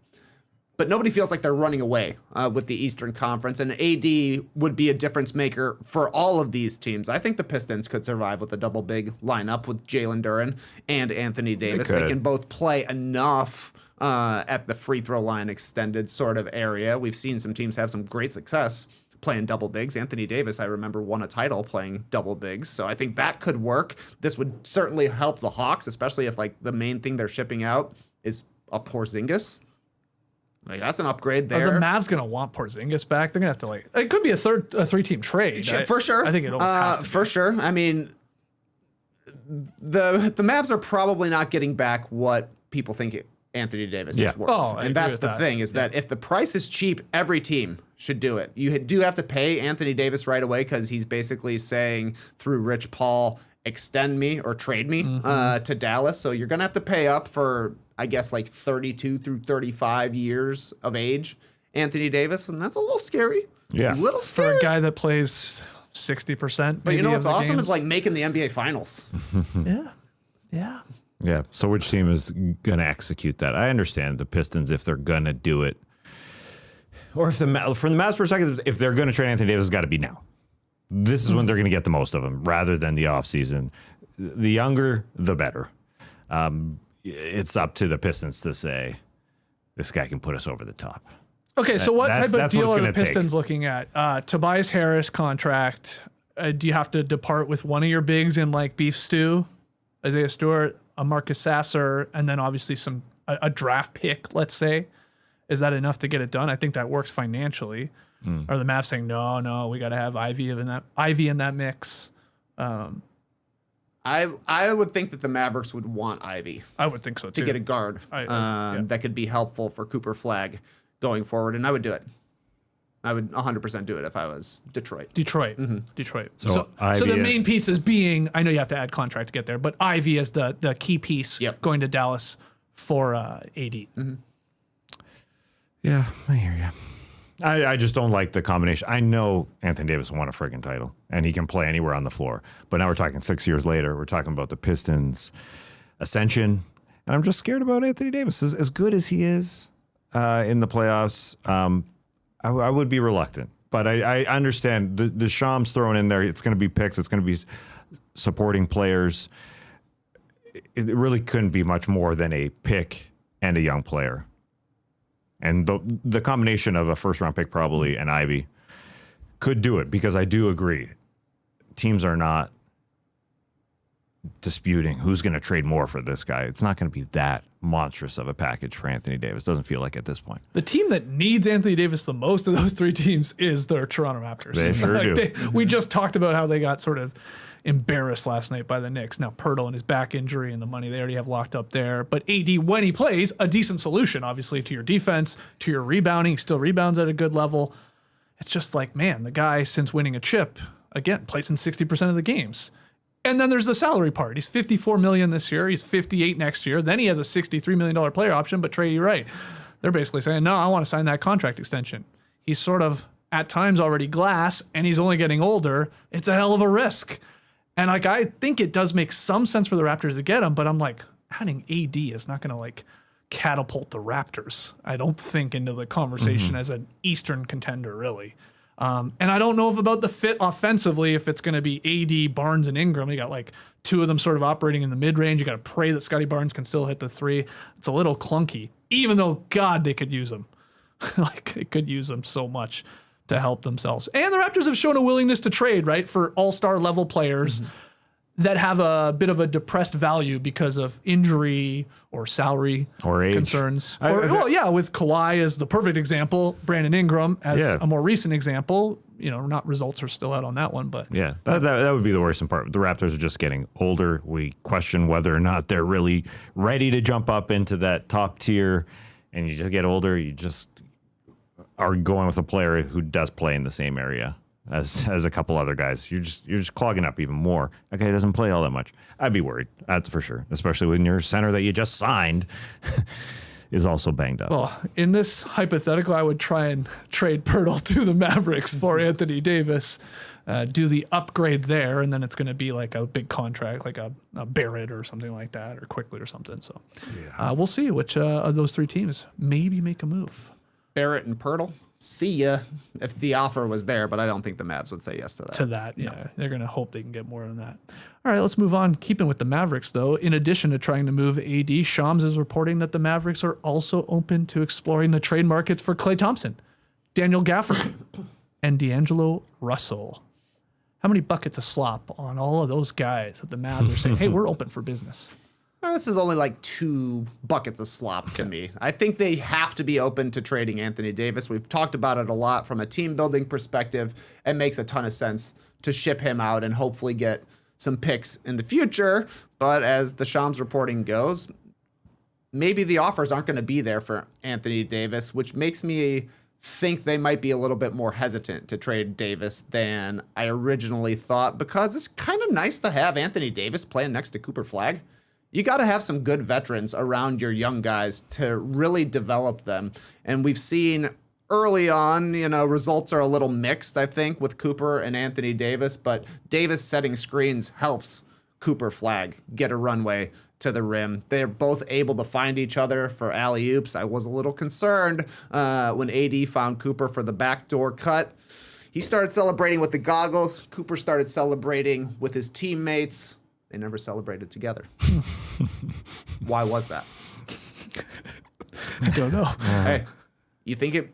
but nobody feels like they're running away with the Eastern Conference, and AD would be a difference maker for all of these teams. I think the Pistons could survive with a double big lineup with Jalen Duren and Anthony Davis. They can both play enough at the free throw line extended sort of area. We've seen some teams have some great success playing double bigs. Anthony Davis, I remember, won a title playing double bigs. So I think that could work. This would certainly help the Hawks, especially if like the main thing they're shipping out is a Porzingis. Like, that's an upgrade there. Are the Mavs going to want Porzingis back? They're going to have to, it could be a 3-team trade. For sure. I think it almost has to for sure. I mean, the Mavs are probably not getting back what people think Anthony Davis is worth. And that's the thing, is that if the price is cheap, every team should do it. You do have to pay Anthony Davis right away because he's basically saying through Rich Paul, extend me or trade me to Dallas. So you're going to have to pay up for, I guess, like 32 through 35 years of age, Anthony Davis. And that's a little scary. Yeah. A little scary. For a guy that plays 60%. But you know what's awesome is like making the NBA Finals. Yeah. Yeah. So which team is going to execute that? I understand the Pistons if they're going to do it. Or if from the Mavs perspective, if they're going to trade Anthony Davis, it's got to be now. This is when they're going to get the most of him rather than the offseason. The younger, the better. It's up to the Pistons to say, this guy can put us over the top. Okay, so what type of deal are the Pistons looking at? Tobias Harris contract, do you have to depart with one of your bigs in like beef stew, Isaiah Stewart, a Marcus Sasser, and then obviously a draft pick, let's say? Is that enough to get it done? I think that works financially. Are the Mavs saying, no, we got to have Ivy in that mix? I would think that the Mavericks would want Ivy. I would think so too. To get a guard that could be helpful for Cooper Flag going forward, and I would do it. I would 100% do it if I was Detroit. Detroit. So Ivy the main piece is being, I know you have to add contract to get there, but Ivy is the key piece going to Dallas for AD. Mm-hmm. Yeah, I hear you. I just don't like the combination. I know Anthony Davis won a friggin' title, and he can play anywhere on the floor. But now we're talking 6 years later. We're talking about the Pistons' ascension. And I'm just scared about Anthony Davis. As good as he is in the playoffs, I would be reluctant. But I understand the Shams thrown in there. It's going to be picks. It's going to be supporting players. It really couldn't be much more than a pick and a young player. And the combination of a first-round pick probably and Ivy could do it, because I do agree. Teams are not disputing who's going to trade more for this guy. It's not going to be that monstrous of a package for Anthony Davis. Doesn't feel like at this point. The team that needs Anthony Davis the most of those three teams is the Toronto Raptors. They sure do. We just talked about how they got sort of embarrassed last night by the Knicks. Now Pirtle and his back injury and the money they already have locked up there. But AD, when he plays, a decent solution, obviously, to your defense, to your rebounding. He still rebounds at a good level. It's just like, man, the guy, since winning a chip, again, plays in 60% of the games. And then there's the salary part. He's $54 million this year. He's $58 next year. Then he has a $63 million player option. But Trey, you're right. They're basically saying, no, I want to sign that contract extension. He's sort of, at times, already glass, and he's only getting older. It's a hell of a risk. And like, I think it does make some sense for the Raptors to get him, but I'm like, adding AD is not going to like catapult the Raptors, I don't think, into the conversation as an Eastern contender, really. And I don't know about the fit offensively, if it's going to be AD, Barnes, and Ingram. You got like two of them sort of operating in the mid-range. You got to pray that Scotty Barnes can still hit the three. It's a little clunky, even though, God, they could use him. Like, they could use him so much to help themselves. And the Raptors have shown a willingness to trade, right, for all-star level players that have a bit of a depressed value because of injury or salary or age concerns. With Kawhi as the perfect example, Brandon Ingram as a more recent example. You know, not results are still out on that one, but that would be the worrisome part. The Raptors are just getting older. We question whether or not they're really ready to jump up into that top tier. And you just get older, you just are going with a player who does play in the same area as a couple other guys. You're just clogging up even more. That guy doesn't play all that much. I'd be worried, that's for sure, especially when your center that you just signed is also banged up. Well, in this hypothetical, I would try and trade Pirtle to the Mavericks for Anthony Davis, do the upgrade there, and then it's going to be like a big contract, like a Barrett or something like that, or Quickly or something. So we'll see which of those three teams maybe make a move. Barrett and Pirtle, see ya, if the offer was there, but I don't think the Mavs would say yes to that. No. They're going to hope they can get more than that. All right, let's move on. Keeping with the Mavericks, though, in addition to trying to move AD, Shams is reporting that the Mavericks are also open to exploring the trade markets for Klay Thompson, Daniel Gafford, and D'Angelo Russell. How many buckets of slop on all of those guys that the Mavs are saying, hey, we're open for business? This is only like 2 buckets of slop to me. I think they have to be open to trading Anthony Davis. We've talked about it a lot from a team building perspective. It makes a ton of sense to ship him out and hopefully get some picks in the future. But as the Shams reporting goes, maybe the offers aren't going to be there for Anthony Davis, which makes me think they might be a little bit more hesitant to trade Davis than I originally thought, because it's kind of nice to have Anthony Davis playing next to Cooper Flag. You got to have some good veterans around your young guys to really develop them. And we've seen early on, results are a little mixed, I think, with Cooper and Anthony Davis. But Davis setting screens helps Cooper Flag get a runway to the rim. They're both able to find each other for alley-oops. I was a little concerned when AD found Cooper for the backdoor cut. He started celebrating with the goggles. Cooper started celebrating with his teammates. They never celebrated together. Why was that? I don't know. Hey, you think it?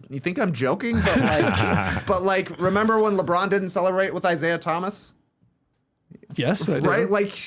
You think I'm joking? But like, remember when LeBron didn't celebrate with Isaiah Thomas? Yes, I do. Right? Like,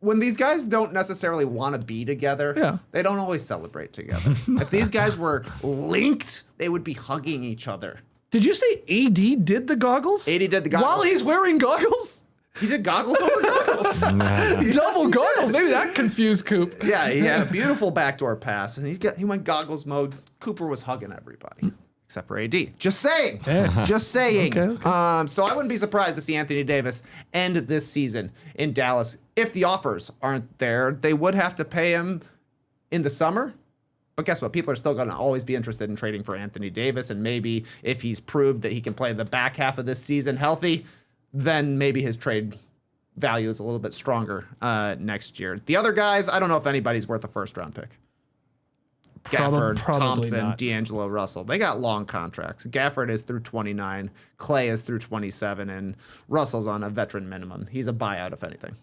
when these guys don't necessarily want to be together, they don't always celebrate together. If these guys were linked, they would be hugging each other. Did you say AD did the goggles? AD did the goggles. While he's wearing goggles? He did goggles over goggles. Double goggles. Maybe that confused Coop. Yeah, he had a beautiful backdoor pass, and he went goggles mode. Cooper was hugging everybody. Except for AD. Just saying. Just saying. Okay. So I wouldn't be surprised to see Anthony Davis end this season in Dallas. If the offers aren't there, they would have to pay him in the summer. But guess what? People are still going to always be interested in trading for Anthony Davis. And maybe if he's proved that he can play the back half of this season healthy, then maybe his trade value is a little bit stronger next year. The other guys, I don't know if anybody's worth a first-round pick. Gafford, Thompson, not. D'Angelo Russell. They got long contracts. Gafford is through 29. Klay is through 27. And Russell's on a veteran minimum. He's a buyout, if anything.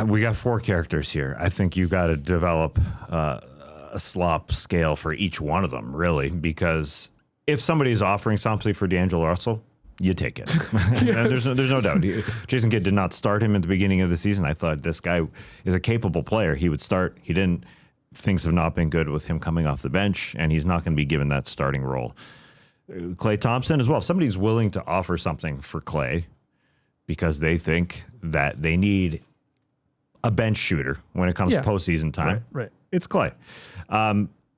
We got 4 characters here. I think you got to develop a slop scale for each one of them, really, because if somebody's offering something for D'Angelo Russell, you take it. There's no doubt. Jason Kidd did not start him at the beginning of the season. I thought this guy is a capable player. He would start. He didn't. Things have not been good with him coming off the bench, and he's not going to be given that starting role. Klay Thompson as well. If somebody's willing to offer something for Klay because they think that they need a bench shooter when it comes to postseason time, right. It's Klay.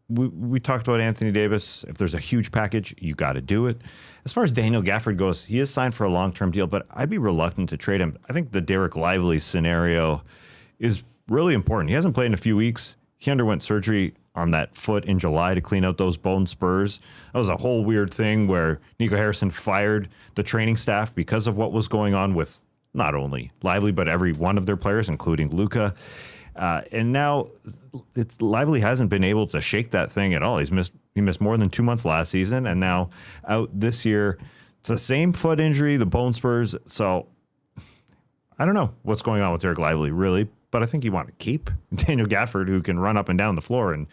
We talked about Anthony Davis. If there's a huge package, you got to do it. As far as Daniel Gafford goes, he is signed for a long-term deal, but I'd be reluctant to trade him. I think the Derek Lively scenario is really important. He hasn't played in a few weeks. He underwent surgery on that foot in July to clean out those bone spurs. That was a whole weird thing where Nico Harrison fired the training staff because of what was going on with not only Lively, but every one of their players, including Luka. And now Lively hasn't been able to shake that thing at all. He missed more than 2 months last season, and now out this year. It's the same foot injury, the bone spurs. So I don't know what's going on with Derek Lively, really, but I think you want to keep Daniel Gafford, who can run up and down the floor and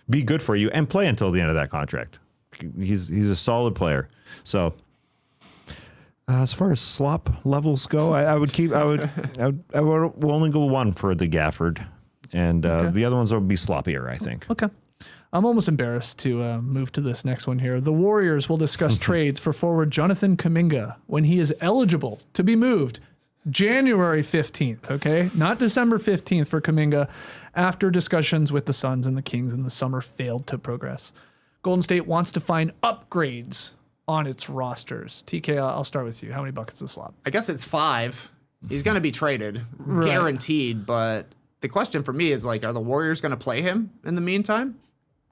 be good for you and play until the end of that contract. He's a solid player. So as far as slop levels go, I would only go one for the Gafford, and the other ones will be sloppier, I think. Okay. I'm almost embarrassed to move to this next one here. The Warriors will discuss trades for forward Jonathan Kuminga when he is eligible to be moved January 15th, okay? Not December 15th for Kuminga, after discussions with the Suns and the Kings in the summer failed to progress. Golden State wants to find upgrades on its rosters. TK, I'll start with you. How many buckets of slop? I guess it's 5. He's going to be traded, guaranteed. But the question for me is, like, are the Warriors going to play him in the meantime?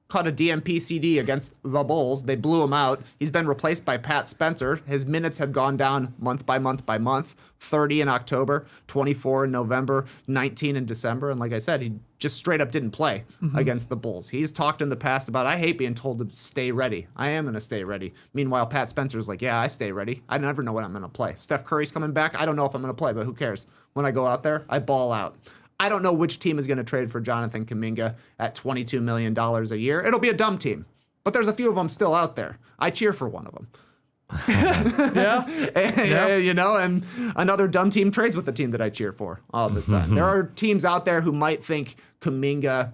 Caught a DMP CD against the Bulls. They blew him out. He's been replaced by Pat Spencer. His minutes have gone down month by month by month. 30 in October, 24 in November, 19 in December. And like I said, he just straight up didn't play against the Bulls. He's talked in the past about, I hate being told to stay ready. I am going to stay ready. Meanwhile, Pat Spencer's like, yeah, I stay ready. I never know when I'm going to play. Steph Curry's coming back. I don't know if I'm going to play, but who cares? When I go out there, I ball out. I don't know which team is going to trade for Jonathan Kuminga at $22 million a year. It'll be a dumb team, but there's a few of them still out there. I cheer for one of them. You know, and another dumb team trades with the team that I cheer for all the time. There are teams out there who might think Kuminga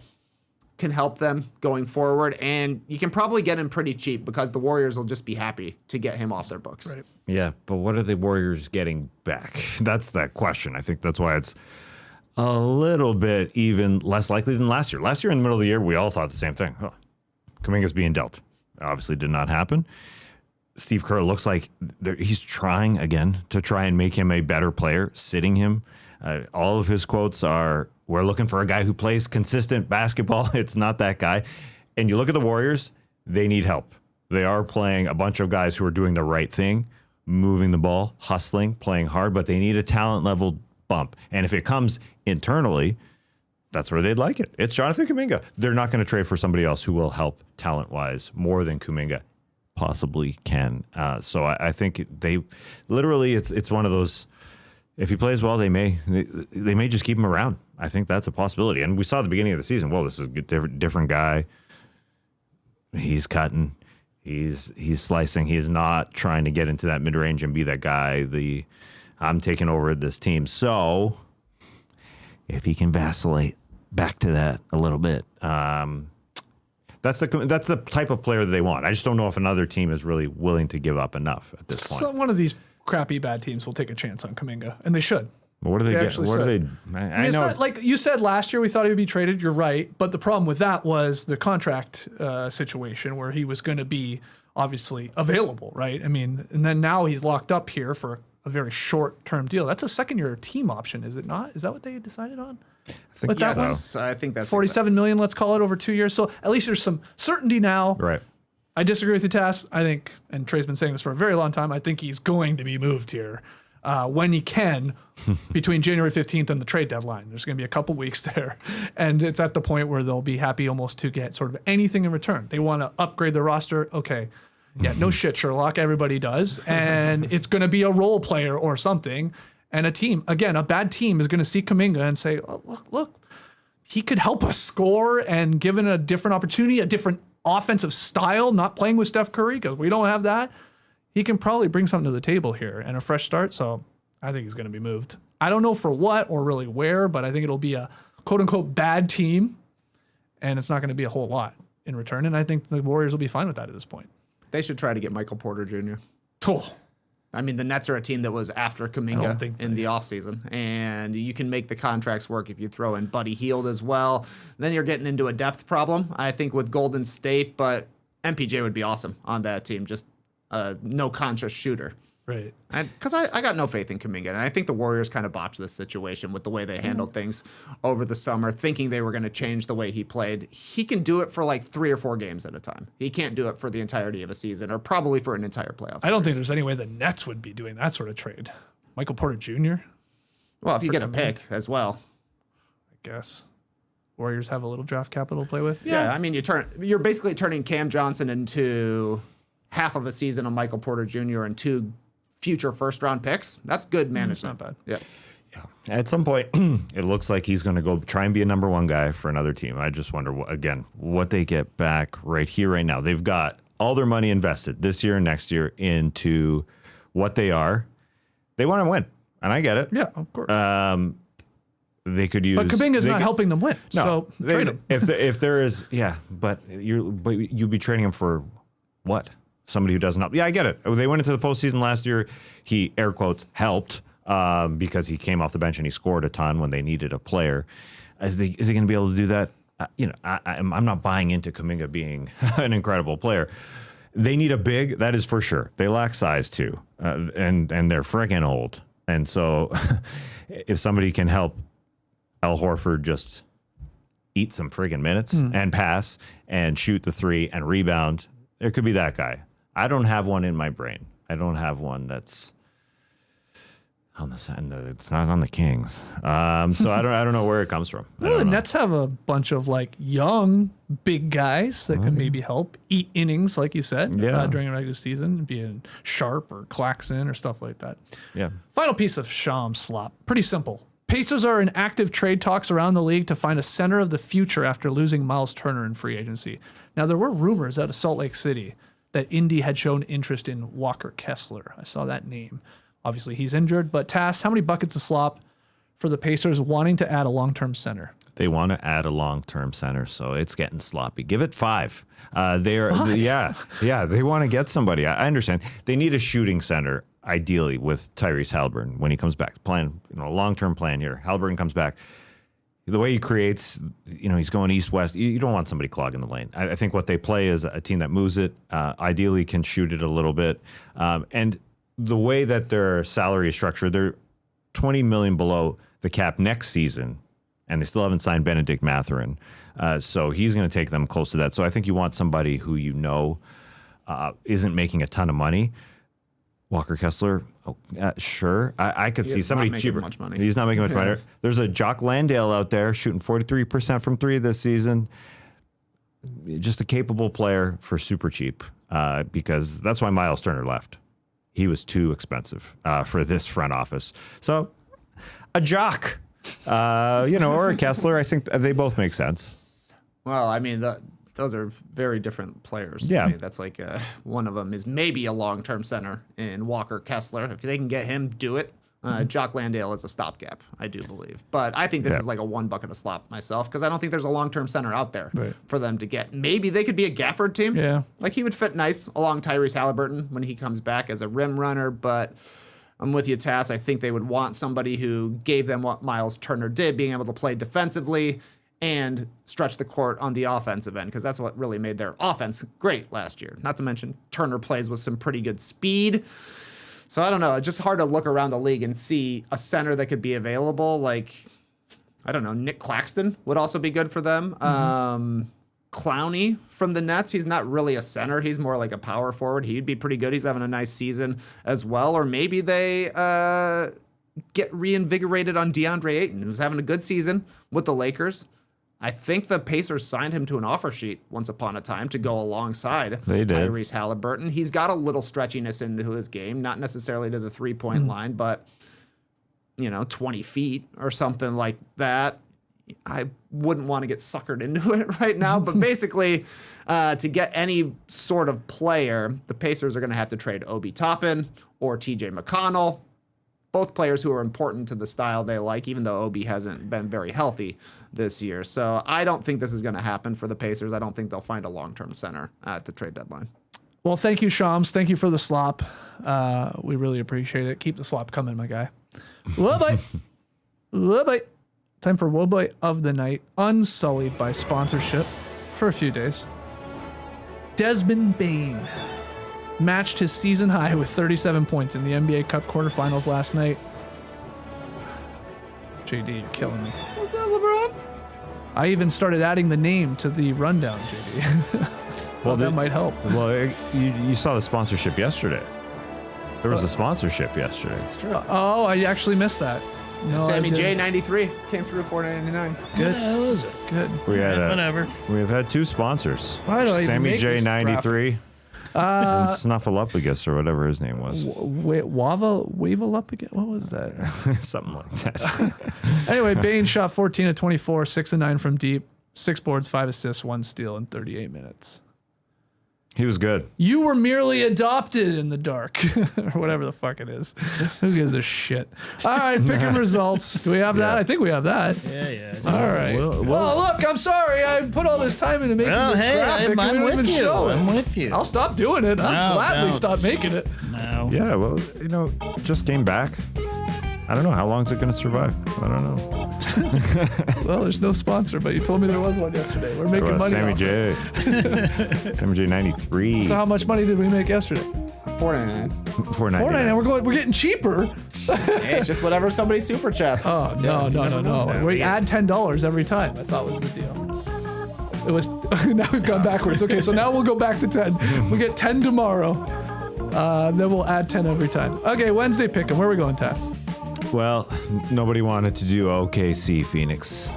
can help them going forward, and you can probably get him pretty cheap because the Warriors will just be happy to get him off their books. Right. Yeah, but what are the Warriors getting back? That's that question. I think that's why it's a little bit even less likely than last year. Last year in the middle of the year, we all thought the same thing. Oh, Kuminga's being dealt. Obviously did not happen. Steve Kerr looks like he's trying again to try and make him a better player, sitting him. All of his quotes are, we're looking for a guy who plays consistent basketball. It's not that guy. And you look at the Warriors, they need help. They are playing a bunch of guys who are doing the right thing, moving the ball, hustling, playing hard, but they need a talent level bump. And if it comes internally, that's where they'd like it. It's Jonathan Kuminga. They're not going to trade for somebody else who will help talent-wise more than Kuminga possibly can. So I think they literally, it's one of those, if he plays well, they may just keep him around. I think that's a possibility. And we saw at the beginning of the season, well, this is a different guy. He's cutting. He's slicing. He is not trying to get into that mid-range and be that guy. I'm taking over this team. So if he can vacillate back to that a little bit, that's the type of player that they want. I just don't know if another team is really willing to give up enough at this point. So one of these crappy bad teams will take a chance on Kuminga, and they should. What do they get? What do they? I It's know. not, like you said last year, we thought he would be traded. You're right, but the problem with that was the contract situation where he was going to be obviously available, right? I mean, and then now he's locked up here for a very short-term deal. That's a second-year team option, is it not? Is that what they decided on? I think Yes, I think that's 47 million, let's call it, over 2 years. So at least there's some certainty now. Right. I disagree with you, Tass. I think, and Trey's been saying this for a very long time, I think he's going to be moved here when he can between January 15th and the trade deadline. There's going to be a couple weeks there. And it's at the point where they'll be happy almost to get sort of anything in return. They want to upgrade their roster. Okay. Yeah, no shit, Sherlock. Everybody does. And it's going to be a role player or something. And a team, again, a bad team is going to see Kuminga and say, oh, look, he could help us score, and given a different opportunity, a different offensive style, not playing with Steph Curry, because we don't have that, he can probably bring something to the table here and a fresh start. So I think he's going to be moved. I don't know for what or really where, but I think it'll be a quote-unquote bad team, and it's not going to be a whole lot in return. And I think the Warriors will be fine with that at this point. They should try to get Michael Porter Jr. Oh. I mean, the Nets are a team that was after Kuminga in the offseason, and you can make the contracts work if you throw in Buddy Hield as well. Then you're getting into a depth problem, I think, with Golden State, but MPJ would be awesome on that team, just a no-conscious shooter. Right. Because I got no faith in Kuminga, and I think the Warriors kind of botched this situation with the way they handled things over the summer, thinking they were going to change the way he played. He can do it for like 3 or 4 games at a time. He can't do it for the entirety of a season, or probably for an entire playoff series. I don't think there's any way the Nets would be doing that sort of trade. Michael Porter Jr.? Well, if you get a pick as well. I guess. Warriors have a little draft capital to play with. Yeah, I mean, you're basically turning Cam Johnson into half of a season of Michael Porter Jr. and 2 future first-round picks. That's good management. Not bad. Yeah. At some point, it looks like he's going to go try and be a number 1 guy for another team. I just wonder, what they get back right here, right now. They've got all their money invested this year and next year into what they are. They want to win, and I get it. Yeah, of course. They could use, but Kuminga's not helping them win. No, so trade him. If there is, but you'd be trading him for what? Somebody who doesn't help. Yeah, I get it. They went into the postseason last year. He, air quotes, helped because he came off the bench and he scored a ton when they needed a player. Is he going to be able to do that? I'm not buying into Kuminga being an incredible player. They need a big, that is for sure. They lack size too, and they're freaking old. And so if somebody can help Al Horford just eat some friggin' minutes and pass and shoot the 3 and rebound, there could be that guy. I don't have one in my brain. I don't have one that's on the side. It's not on the Kings. So I don't know where it comes from. Well, the Nets have a bunch of like young big guys that can maybe help eat innings, like you said, during a regular season, being Sharp or Claxton or stuff like that. Yeah. Final piece of Sham slop. Pretty simple. Pacers are in active trade talks around the league to find a center of the future after losing Miles Turner in free agency. Now, there were rumors out of Salt Lake City that Indy had shown interest in Walker Kessler. I saw that name. Obviously, he's injured, but Tass, how many buckets of slop for the Pacers wanting to add a long-term center? They want to add a long-term center, so it's getting sloppy. Give it 5. Five? They want to get somebody. I understand. They need a shooting center, ideally, with Tyrese Haliburton when he comes back. Plan, a long-term plan here. Haliburton comes back. The way he creates, he's going east-west. You don't want somebody clogging the lane. I think what they play is a team that moves it, ideally can shoot it a little bit. And the way that their salary is structured, they're $20 million below the cap next season, and they still haven't signed Benedict Mathurin. So he's going to take them close to that. So I think you want somebody who isn't making a ton of money. Walker Kessler, sure. I could see somebody cheaper. Much money. He's not making much money. There's a Jock Landale out there shooting 43% from 3 this season. Just a capable player for super cheap, because that's why Miles Turner left. He was too expensive for this front office. So a Jock, or a Kessler, I think they both make sense. Well, I mean, those are very different players to Yeah. me. That's like one of them is maybe a long-term center in Walker Kessler. If they can get him, do it. Jock Landale is a stopgap, I do believe. But I think this is like a one bucket of slop myself because I don't think there's a long-term center out there for them to get. Maybe they could be a Gafford team. Yeah. Like he would fit nice along Tyrese Halliburton when he comes back as a rim runner. But I'm with you, Tass. I think they would want somebody who gave them what Miles Turner did, being able to play defensively and stretch the court on the offensive end because that's what really made their offense great last year. Not to mention Turner plays with some pretty good speed. So I don't know. It's just hard to look around the league and see a center that could be available. Like, I don't know, Nick Claxton would also be good for them. Clowney from the Nets, he's not really a center. He's more like a power forward. He'd be pretty good. He's having a nice season as well. Or maybe they get reinvigorated on DeAndre Ayton, who's having a good season with the Lakers. I think the Pacers signed him to an offer sheet once upon a time to go alongside They did. Tyrese Halliburton. He's got a little stretchiness into his game, not necessarily to the three-point line, but 20 feet or something like that. I wouldn't want to get suckered into it right now, but basically, to get any sort of player, the Pacers are going to have to trade Obi Toppin or TJ McConnell. Both players who are important to the style they like, even though Obi hasn't been very healthy this year. So I don't think this is going to happen for the Pacers. I don't think they'll find a long-term center at the trade deadline. Well, thank you, Shams. Thank you for the slop. We really appreciate it. Keep the slop coming, my guy. Whoa, boy. Time for Whoa Boy of the Night, unsullied by sponsorship for a few days. Desmond Bane matched his season high with 37 points in the NBA Cup quarterfinals last night. JD, you're killing me. What's that, LeBron? I even started adding the name to the rundown, JD. That might help. Well, you saw the sponsorship yesterday. There was a sponsorship yesterday. It's true. Oh, I actually missed that. No, Sammy I didn't. J 93 came through $4.99. Good. Yeah, that was it. Good. Whatever. We've had two sponsors. Why do I even Sammy make J this 93 and Snuffleupagus or whatever his name was. Wavelupagus? What was that? Something like that. Anyway, Bane shot 14 of 24, 6 of 9 from deep, 6 boards, 5 assists, 1 steal in 38 minutes. He was good. You were merely adopted in the dark, or whatever the fuck it is. Who gives a shit? All right, picking results. Do we have that? I think we have that. Yeah. All right. Well, look, I'm sorry. I put all this time into making this graphic. I'm we don't with even you. show it. I'm with you. I'll stop doing it. I'll gladly stop making it. No. Yeah, well, just came back. I don't know. How long is it going to survive? I don't know. Well, there's no sponsor, but you told me there was one yesterday. We're making money Sammy off J. Sammy J 93. So how much money did we make yesterday? $4.99. $4.99. We're getting cheaper. Hey, it's just whatever somebody super chats. Oh, no. We add $10 every time, I thought was the deal. It was, now we've gone backwards. Okay, so now we'll go back to 10. We get 10 tomorrow. Then we'll add 10 every time. Okay, Wednesday pick'em. Where are we going, Tess? Well, nobody wanted to do OKC Phoenix.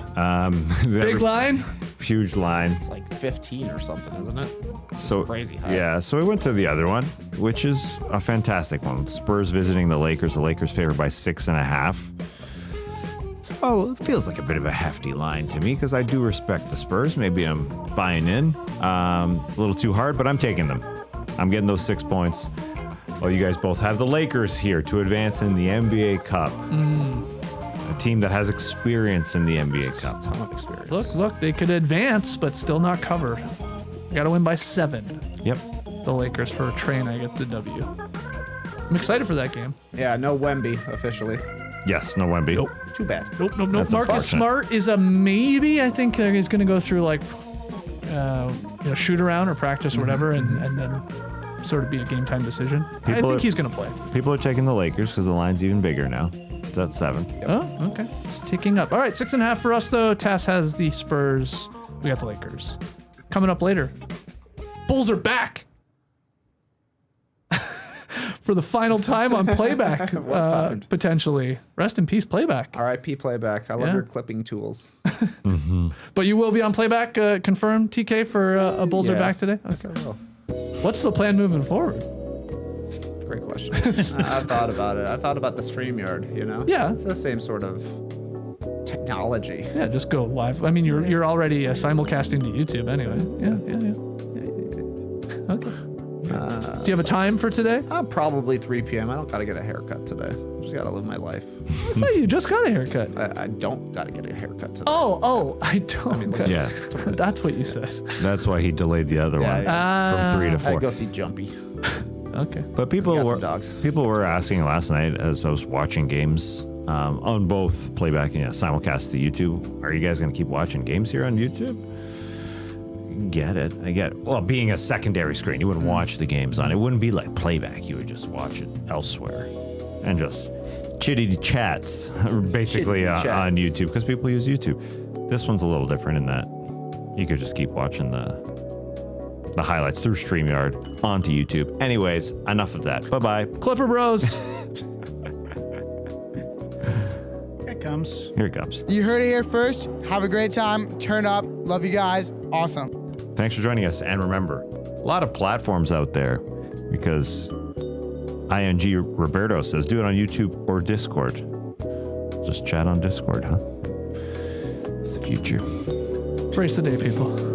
Big line? Huge line. It's like 15 or something, isn't it? So crazy high. Yeah, so we went to the other one, which is a fantastic one. Spurs visiting the Lakers. The Lakers favored by 6.5. So it feels like a bit of a hefty line to me because I do respect the Spurs. Maybe I'm buying in a little too hard, but I'm taking them. I'm getting those 6 points. Well, you guys both have the Lakers here to advance in the NBA Cup. A team that has experience in the NBA Cup. A ton of experience. Look, they could advance, but still not cover. Got to win by 7. Yep. The Lakers for a train. I get the W. I'm excited for that game. Yeah, no Wemby officially. Yes, no Wemby. Nope. Too bad. Nope. That's Marcus unfortunate. Smart is a maybe. I think he's going to go through like shoot around or practice or whatever, and then sort of be a game time decision. I think he's going to play. People are taking the Lakers because the line's even bigger now. It's at 7. Oh, okay. It's ticking up. All right, 6.5 for us though. Tass has the Spurs. We got the Lakers. Coming up later, Bulls are back for the final time on playback. Potentially. Rest in peace, playback. RIP playback. I love Yeah. your clipping tools. But you will be on playback. Confirmed, TK, for a Bulls are Yeah. back today. Yes, I will. What's the plan moving forward? Great question. I thought about it. I thought about the StreamYard, Yeah. It's the same sort of technology. Yeah, just go live. I mean, you're already simulcasting to YouTube anyway. Yeah. Okay. Do you have a time for today? Probably 3 p.m. I don't gotta get a haircut today. Just gotta live my life. I thought you just got a haircut. I don't gotta get a haircut today. Oh, I don't. Yeah. That's what you said. That's why he delayed the other one from 3 to I 4. go see Jumpy. Okay. But people were asking last night as I was watching games on both playback and simulcast to YouTube. Are you guys going to keep watching games here on YouTube? Get it. I get it. Well, being a secondary screen, you wouldn't watch the games on it. It wouldn't be like playback. You would just watch it elsewhere and just chitty chats basically on YouTube because people use YouTube. This one's a little different in that you could just keep watching the highlights through StreamYard onto YouTube. Anyways, enough of that. Bye-bye. Clipper Bros. Here it comes. Here it comes. You heard it here first. Have a great time. Turn up. Love you guys. Awesome. Thanks for joining us. And remember, a lot of platforms out there because ING Roberto says do it on YouTube or Discord. Just chat on Discord, huh? It's the future. Brace the day, people.